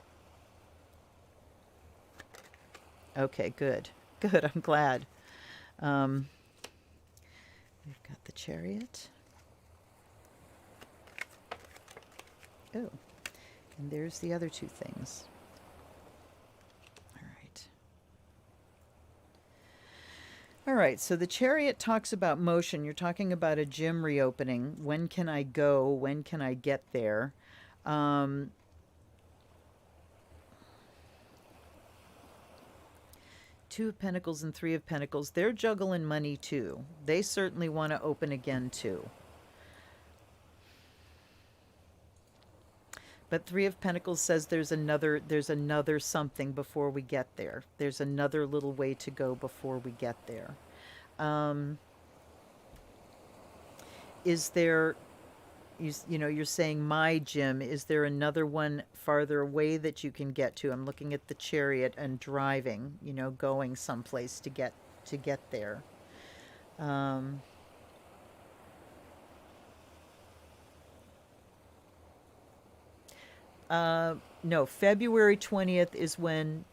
A: Okay, good. Good, I'm glad. We've got the Chariot. Oh, And there's the other two things. All right. All right, so the Chariot talks about motion. You're talking about a gym reopening. When can I go? When can I get there? Um, Two of Pentacles and Three of Pentacles, they're juggling money too. They certainly want to open again too. But Three of Pentacles says there's another something before we get there. There's another little way to go before we get there. Um, is there, you know, you're saying my gym, is there another one farther away that you can get to? I'm looking at the Chariot and driving, you know, going someplace to get there. Um, no, February 20th is when,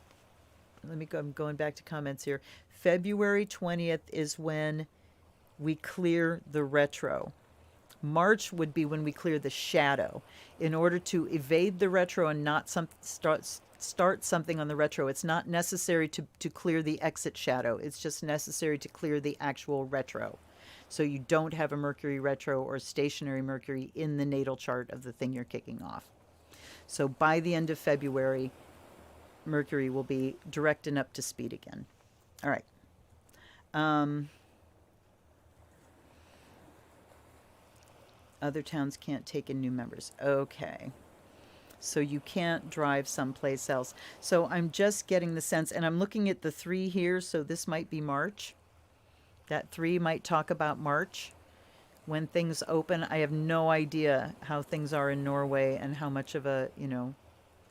A: let me go, I'm going back to comments here. February 20th is when we clear the retro. March would be when we clear the shadow. In order to evade the retro and not start something on the retro, it's not necessary to clear the exit shadow. It's just necessary to clear the actual retro. So you don't have a Mercury retro or stationary Mercury in the natal chart of the thing you're kicking off. So by the end of February, Mercury will be direct and up to speed again. All right. Other towns can't take in new members. Okay. So you can't drive someplace else. So I'm just getting the sense, and I'm looking at the 3 here, so this might be March. That 3 might talk about March. When things open, I have no idea how things are in Norway and how much of a, you know,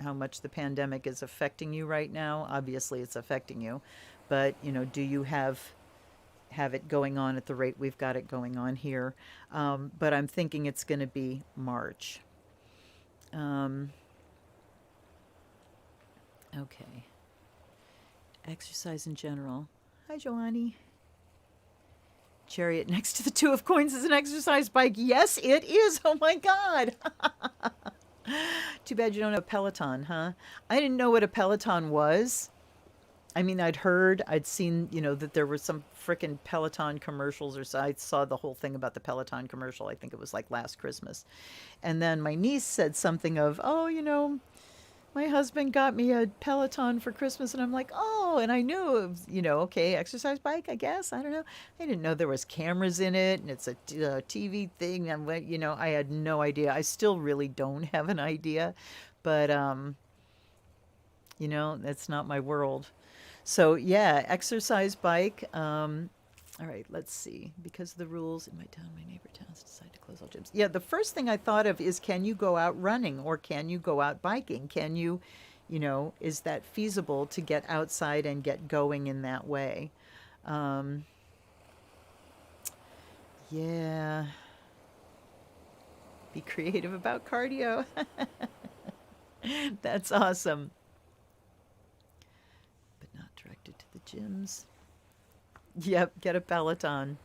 A: how much the pandemic is affecting you right now. Obviously, it's affecting you. But, you know, do you have it going on at the rate we've got it going on here? But I'm thinking it's going to be March. Okay. Exercise in general. Hi, Joannie. Chariot next to the 2 of Coins is an exercise bike. Yes, it is. Oh my God. Too bad you don't have a Peloton, huh? I didn't know what a Peloton was. I mean, I'd seen, you know, that there were some frickin' Peloton commercials, or so. I saw the whole thing about the Peloton commercial. I think it was like last Christmas. And then my niece said something of, oh, you know, my husband got me a Peloton for Christmas. And I'm like, oh, and I knew it was, you know, okay, exercise bike, I guess. I don't know. I didn't know there was cameras in it and it's a TV thing. And, you know, I had no idea. I still really don't have an idea. But, you know, that's not my world. So yeah, exercise bike. All right, let's see. Because of the rules in my town, my neighbor towns decide to close all gyms. Yeah, the first thing I thought of is, can you go out running or can you go out biking? Can you, you know, is that feasible to get outside and get going in that way? Yeah. Be creative about cardio. That's awesome. But not directed to the gyms. Yep, get a Peloton.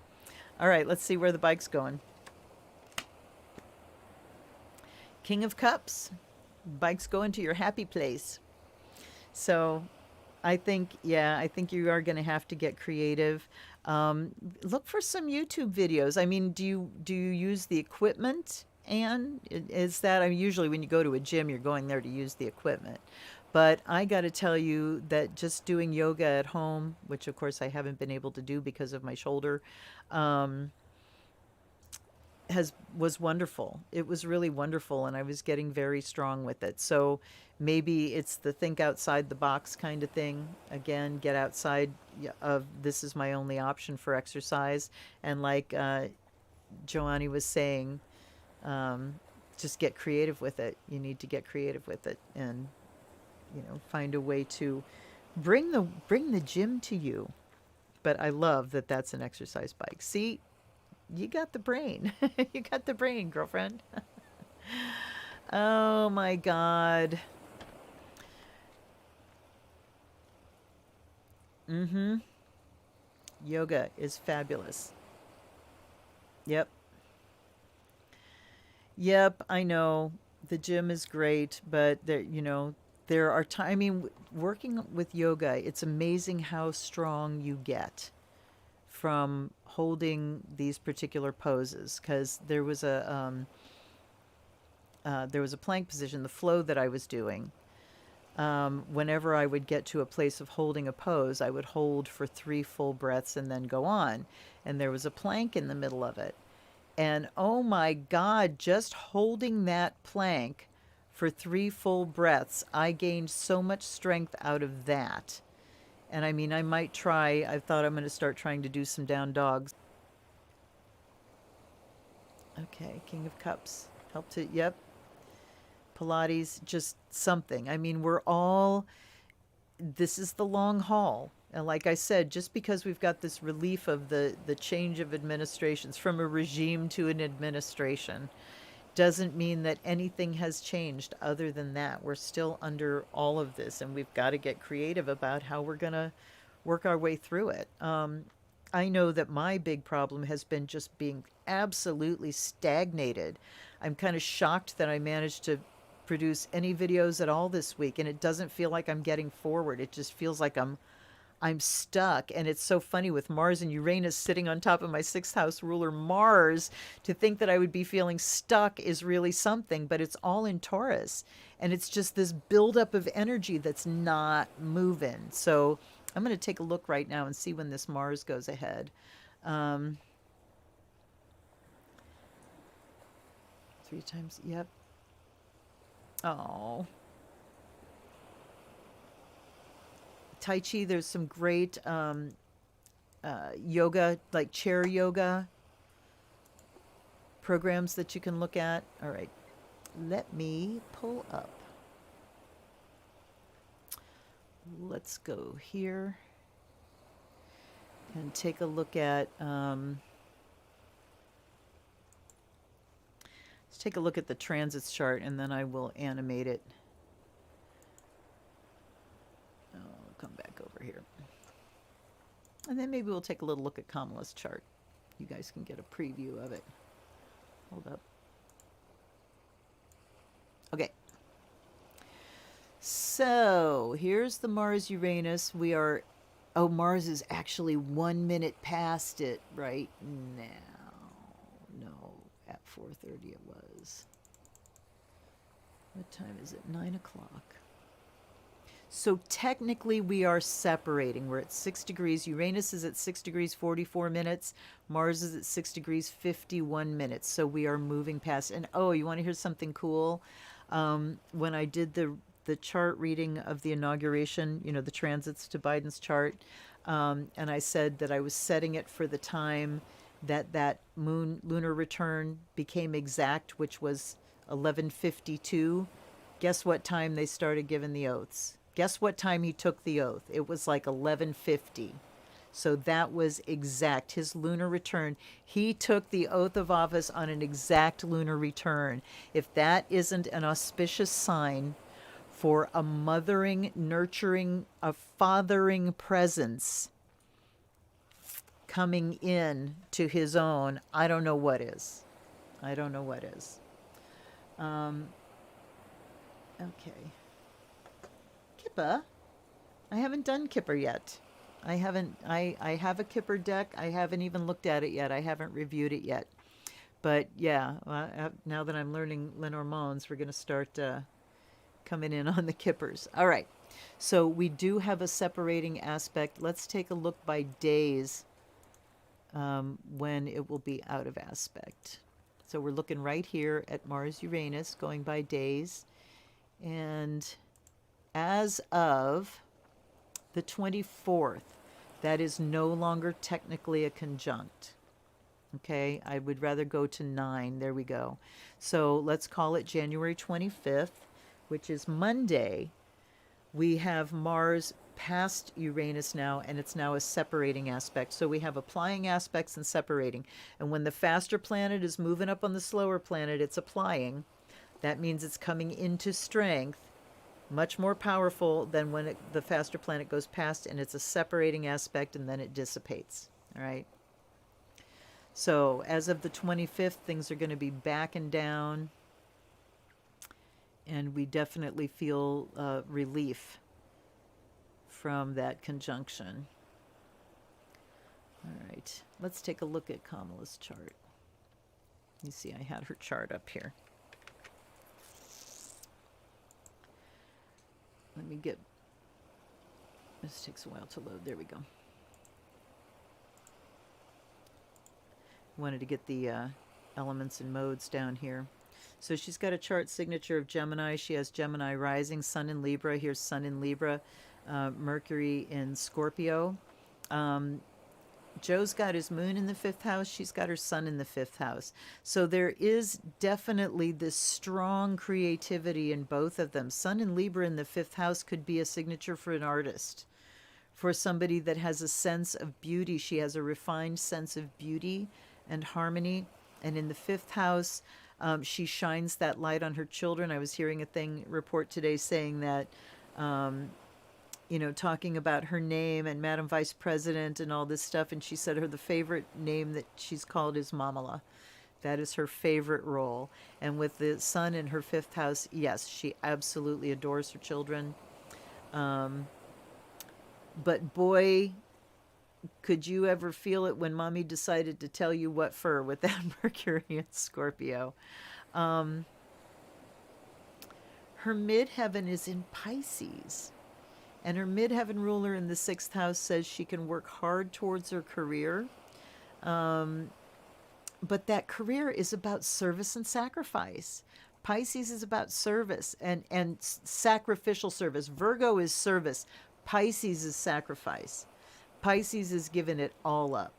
A: All right, let's see where the bike's going. King of Cups. Bike's going to your happy place. So I think, yeah, I think you are going to have to get creative. Look for some YouTube videos. I mean, do you use the equipment? And is that, I mean, usually when you go to a gym, you're going there to use the equipment. But I got to tell you that just doing yoga at home, which of course I haven't been able to do because of my shoulder, was wonderful. It was really wonderful, and I was getting very strong with it. So maybe it's the think outside the box kind of thing. Again, get outside of this is my only option for exercise. And like Joannie was saying, just get creative with it. You need to get creative with it, and you know, find a way to bring the gym to you. But I love that that's an exercise bike. See, you got the brain. You got the brain, girlfriend. Oh my God. Mm-hmm. Yoga is fabulous. Yep. Yep, I know. The gym is great, but there, there are times. I mean, working with yoga, it's amazing how strong you get from holding these particular poses. Because there was a plank position, the flow that I was doing. Whenever I would get to a place of holding a pose, I would hold for 3 full breaths and then go on. And there was a plank in the middle of it. And oh my God, just holding that plank for 3 full breaths, I gained so much strength out of that. And I mean, I might try, I thought I'm going to start trying to do some down dogs. Okay, King of Cups. Help to, yep. Pilates, just something. I mean, this is the long haul. And like I said, just because we've got this relief of the change of administrations from a regime to an administration doesn't mean that anything has changed other than that. We're still under all of this, and we've got to get creative about how we're going to work our way through it. I know that my big problem has been just being absolutely stagnated. I'm kind of shocked that I managed to produce any videos at all this week, and it doesn't feel like I'm getting forward. It just feels like I'm stuck. And it's so funny with Mars and Uranus sitting on top of my sixth house ruler Mars, to think that I would be feeling stuck is really something, but it's all in Taurus. And it's just this buildup of energy that's not moving. So I'm going to take a look right now and see when this Mars goes ahead. Um, 3 times, yep. Oh. Tai Chi, there's some great yoga, like chair yoga programs that you can look at. All right, let me pull up. Let's go here and take a look at. Let's take a look at the transits chart, and then I will animate it. I'll come back over here. And then maybe we'll take a little look at Kamala's chart. You guys can get a preview of it. Hold up. Okay. So here's the Mars Uranus. We are, oh, Mars is actually 1 minute past it right now. No, at 4:30 it was. What time is it? 9 o'clock. So technically we are separating. We're at 6 degrees. Uranus is at 6 degrees 44 minutes. Mars is at 6 degrees 51 minutes. So we are moving past. And oh, you want to hear something cool? When I did the chart reading of the inauguration, the transits to Biden's chart, and I said that I was setting it for the time that lunar return became exact, which was 11:52. Guess what time they started giving the oaths? Guess what time he took the oath? It was like 11:50. So that was exact. His lunar return. He took the oath of office on an exact lunar return. If that isn't an auspicious sign for a mothering, nurturing, a fathering presence coming in to his own, I don't know what is. I don't know what is. Okay. Kippa. I haven't done Kipper yet. I haven't, I have a Kipper deck. I haven't even looked at it yet. I haven't reviewed it yet. But yeah, now that I'm learning Lenormands, we're going to start coming in on the Kippers. All right. So we do have a separating aspect. Let's take a look by days when it will be out of aspect. So we're looking right here at Mars Uranus going by days. And as of the 24th, that is no longer technically a conjunct. Okay, I would rather go to 9. There we go. So let's call it January 25th, which is Monday. We have Mars past Uranus now, and it's now a separating aspect. So we have applying aspects and separating. And when the faster planet is moving up on the slower planet, it's applying. That means it's coming into strength, much more powerful than when the faster planet goes past, and it's a separating aspect, and then it dissipates. All right. So as of the 25th, things are going to be backing down. And we definitely feel relief from that conjunction. All right, let's take a look at Kamala's chart. You see, I had her chart up here. Let me get, this takes a while to load. There we go. Wanted to get the elements and modes down here. So she's got a chart signature of Gemini. She has Gemini rising, Sun in Libra. Here's Sun in Libra, Mercury in Scorpio. Joe's got his moon in the fifth house. She's got her sun in the fifth house. So there is definitely this strong creativity in both of them. Sun in Libra in the fifth house could be a signature for an artist, for somebody that has a sense of beauty. She has a refined sense of beauty and harmony. And in the fifth house, she shines that light on her children. I was hearing a report today saying that, talking about her name and Madam Vice President and all this stuff. And she said the favorite name that she's called is Mamala. That is her favorite role. And with the sun in her fifth house, yes, she absolutely adores her children. But boy, could you ever feel it when Mommy decided to tell you what for with that Mercury in Scorpio. Her midheaven is in Pisces. And her midheaven ruler in the sixth house says she can work hard towards her career. But that career is about service and sacrifice. Pisces is about service and sacrificial service. Virgo is service. Pisces is sacrifice. Pisces is giving it all up.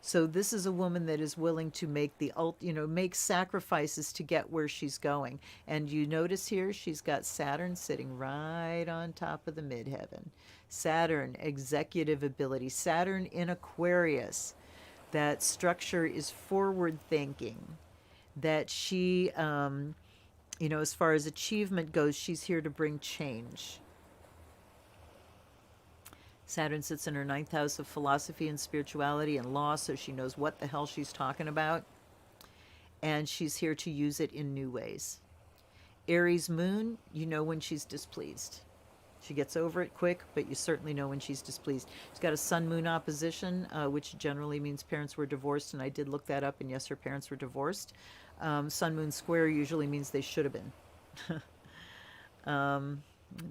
A: So this is a woman that is willing to make make sacrifices to get where she's going. And you notice here she's got Saturn sitting right on top of the midheaven. Saturn, executive ability. Saturn in Aquarius. That structure is forward thinking. That she, as far as achievement goes, she's here to bring change. Saturn sits in her ninth house of philosophy and spirituality and law, so she knows what the hell she's talking about. And she's here to use it in new ways. Aries moon, you know when she's displeased. She gets over it quick, but you certainly know when she's displeased. She's got a sun-moon opposition, which generally means parents were divorced, and I did look that up, and yes, her parents were divorced. Sun-moon square usually means they should have been. Let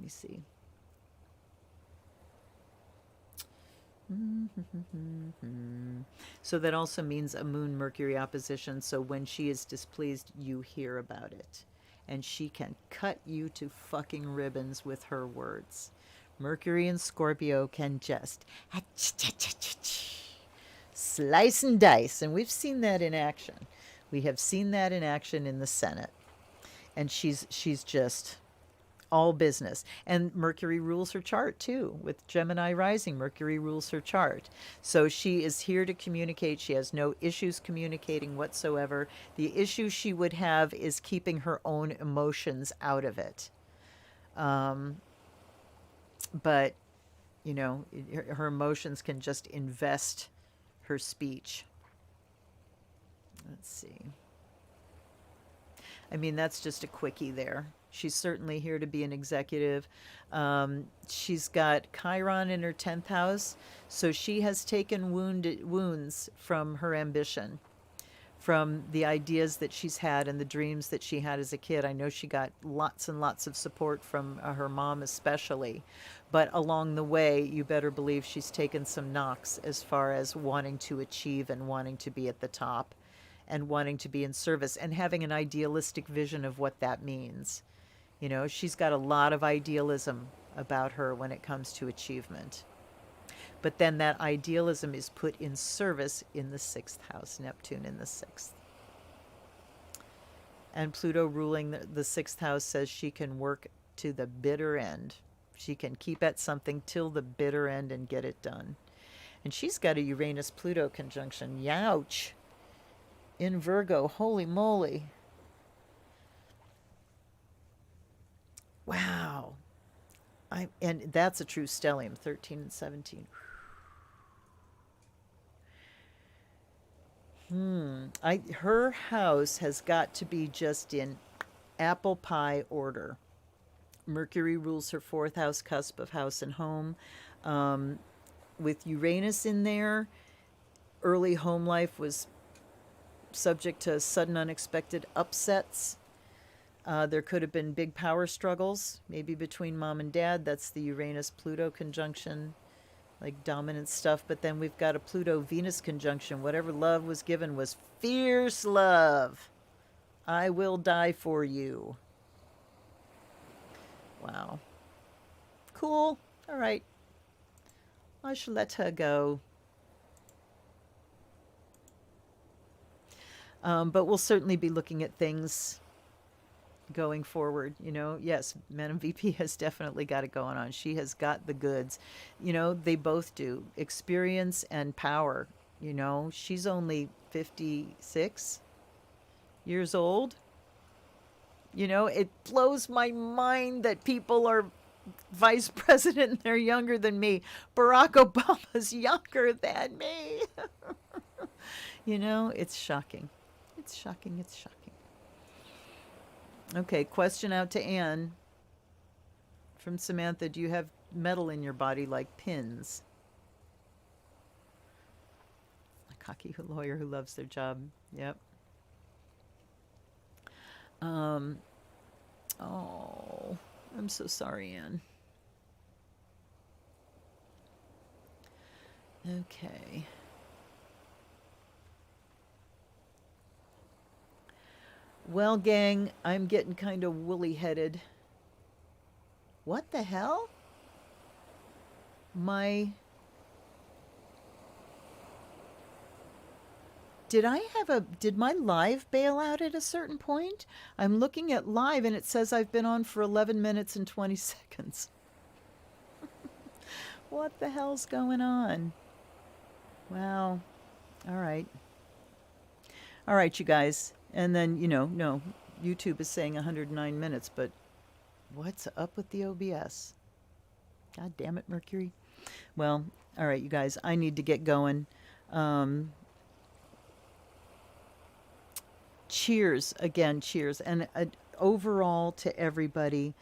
A: me see. So that also means a moon-Mercury opposition, so when she is displeased, you hear about it. And she can cut you to fucking ribbons with her words. Mercury and Scorpio can just slice and dice. And we've seen that in action. We have seen that in action in the Senate. And she's just all business. And Mercury rules her chart too. With Gemini rising, Mercury rules her chart. So she is here to communicate. She has no issues communicating whatsoever. The issue she would have is keeping her own emotions out of it. But, her emotions can just invest her speech. Let's see. I mean, that's just a quickie there. She's certainly here to be an executive. She's got Chiron in her 10th house, so she has taken wounds from her ambition, from the ideas that she's had and the dreams that she had as a kid. I know she got lots and lots of support from her mom especially, but along the way, you better believe she's taken some knocks as far as wanting to achieve and wanting to be at the top and wanting to be in service and having an idealistic vision of what that means. She's got a lot of idealism about her when it comes to achievement. But then that idealism is put in service in the 6th house, Neptune in the 6th. And Pluto ruling the 6th house says she can work to the bitter end. She can keep at something till the bitter end and get it done. And she's got a Uranus-Pluto conjunction. Youch! In Virgo, holy moly. Wow. And that's a true stellium, 13 and 17. Her house has got to be just in apple pie order. Mercury rules her fourth house, cusp of house and home. Um, with Uranus in there, early home life was subject to sudden unexpected upsets. There could have been big power struggles, maybe between mom and dad. That's the Uranus Pluto conjunction, like dominant stuff. But then we've got a Pluto Venus conjunction. Whatever love was given was fierce love. I will die for you. Wow. Cool. All right. I shall let her go. But we'll certainly be looking at things going forward. Yes, Madam VP has definitely got it going on. She has got the goods. They both do. Experience and power. She's only 56 years old. It blows my mind that people are vice president and they're younger than me. Barack Obama's younger than me. It's shocking. It's shocking. It's shocking. Okay, question out to Anne from Samantha. Do you have metal in your body like pins? A cocky lawyer who loves their job. Yep. Oh, I'm so sorry, Anne. Okay. Well, gang, I'm getting kind of woolly-headed. What the hell? Did my live bail out at a certain point? I'm looking at live and it says I've been on for 11 minutes and 20 seconds. What the hell's going on? Wow. All right. All right, you guys. And then, no, YouTube is saying 109 minutes, but what's up with the OBS? God damn it, Mercury. Well, all right, you guys, I need to get going. Cheers again, cheers. And overall to everybody,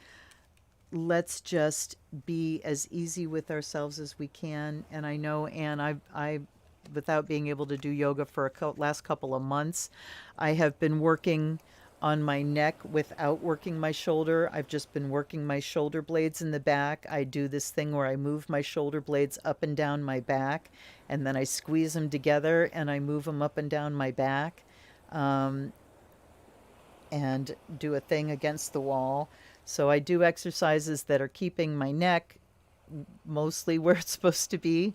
A: let's just be as easy with ourselves as we can. And I know, Anne, I without being able to do yoga for last couple of months, I have been working on my neck without working my shoulder. I've just been working my shoulder blades in the back. I do this thing where I move my shoulder blades up and down my back, and then I squeeze them together and I move them up and down my back, and do a thing against the wall. So I do exercises that are keeping my neck mostly where it's supposed to be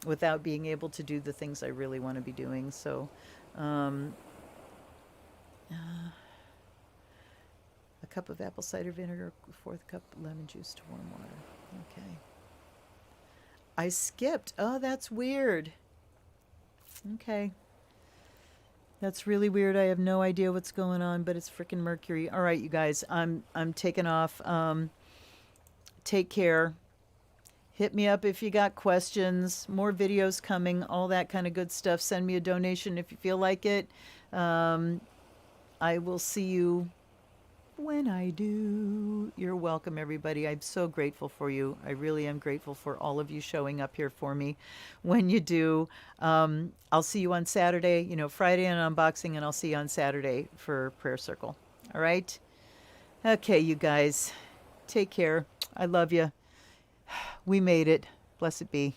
A: without being able to do the things I really want to be doing. So a cup of apple cider vinegar, a fourth cup lemon juice to warm water. Okay. I skipped. Oh, that's weird. Okay. That's really weird. I have no idea what's going on, but it's freaking Mercury. All right, you guys, I'm taking off. Take care. Hit me up if you got questions. More videos coming, all that kind of good stuff. Send me a donation if you feel like it. I will see you when I do. You're welcome, everybody. I'm so grateful for you. I really am grateful for all of you showing up here for me when you do. I'll see you on Saturday, Friday on unboxing, and I'll see you on Saturday for Prayer Circle. All right? Okay, you guys. Take care. I love you. We made it. Blessed be.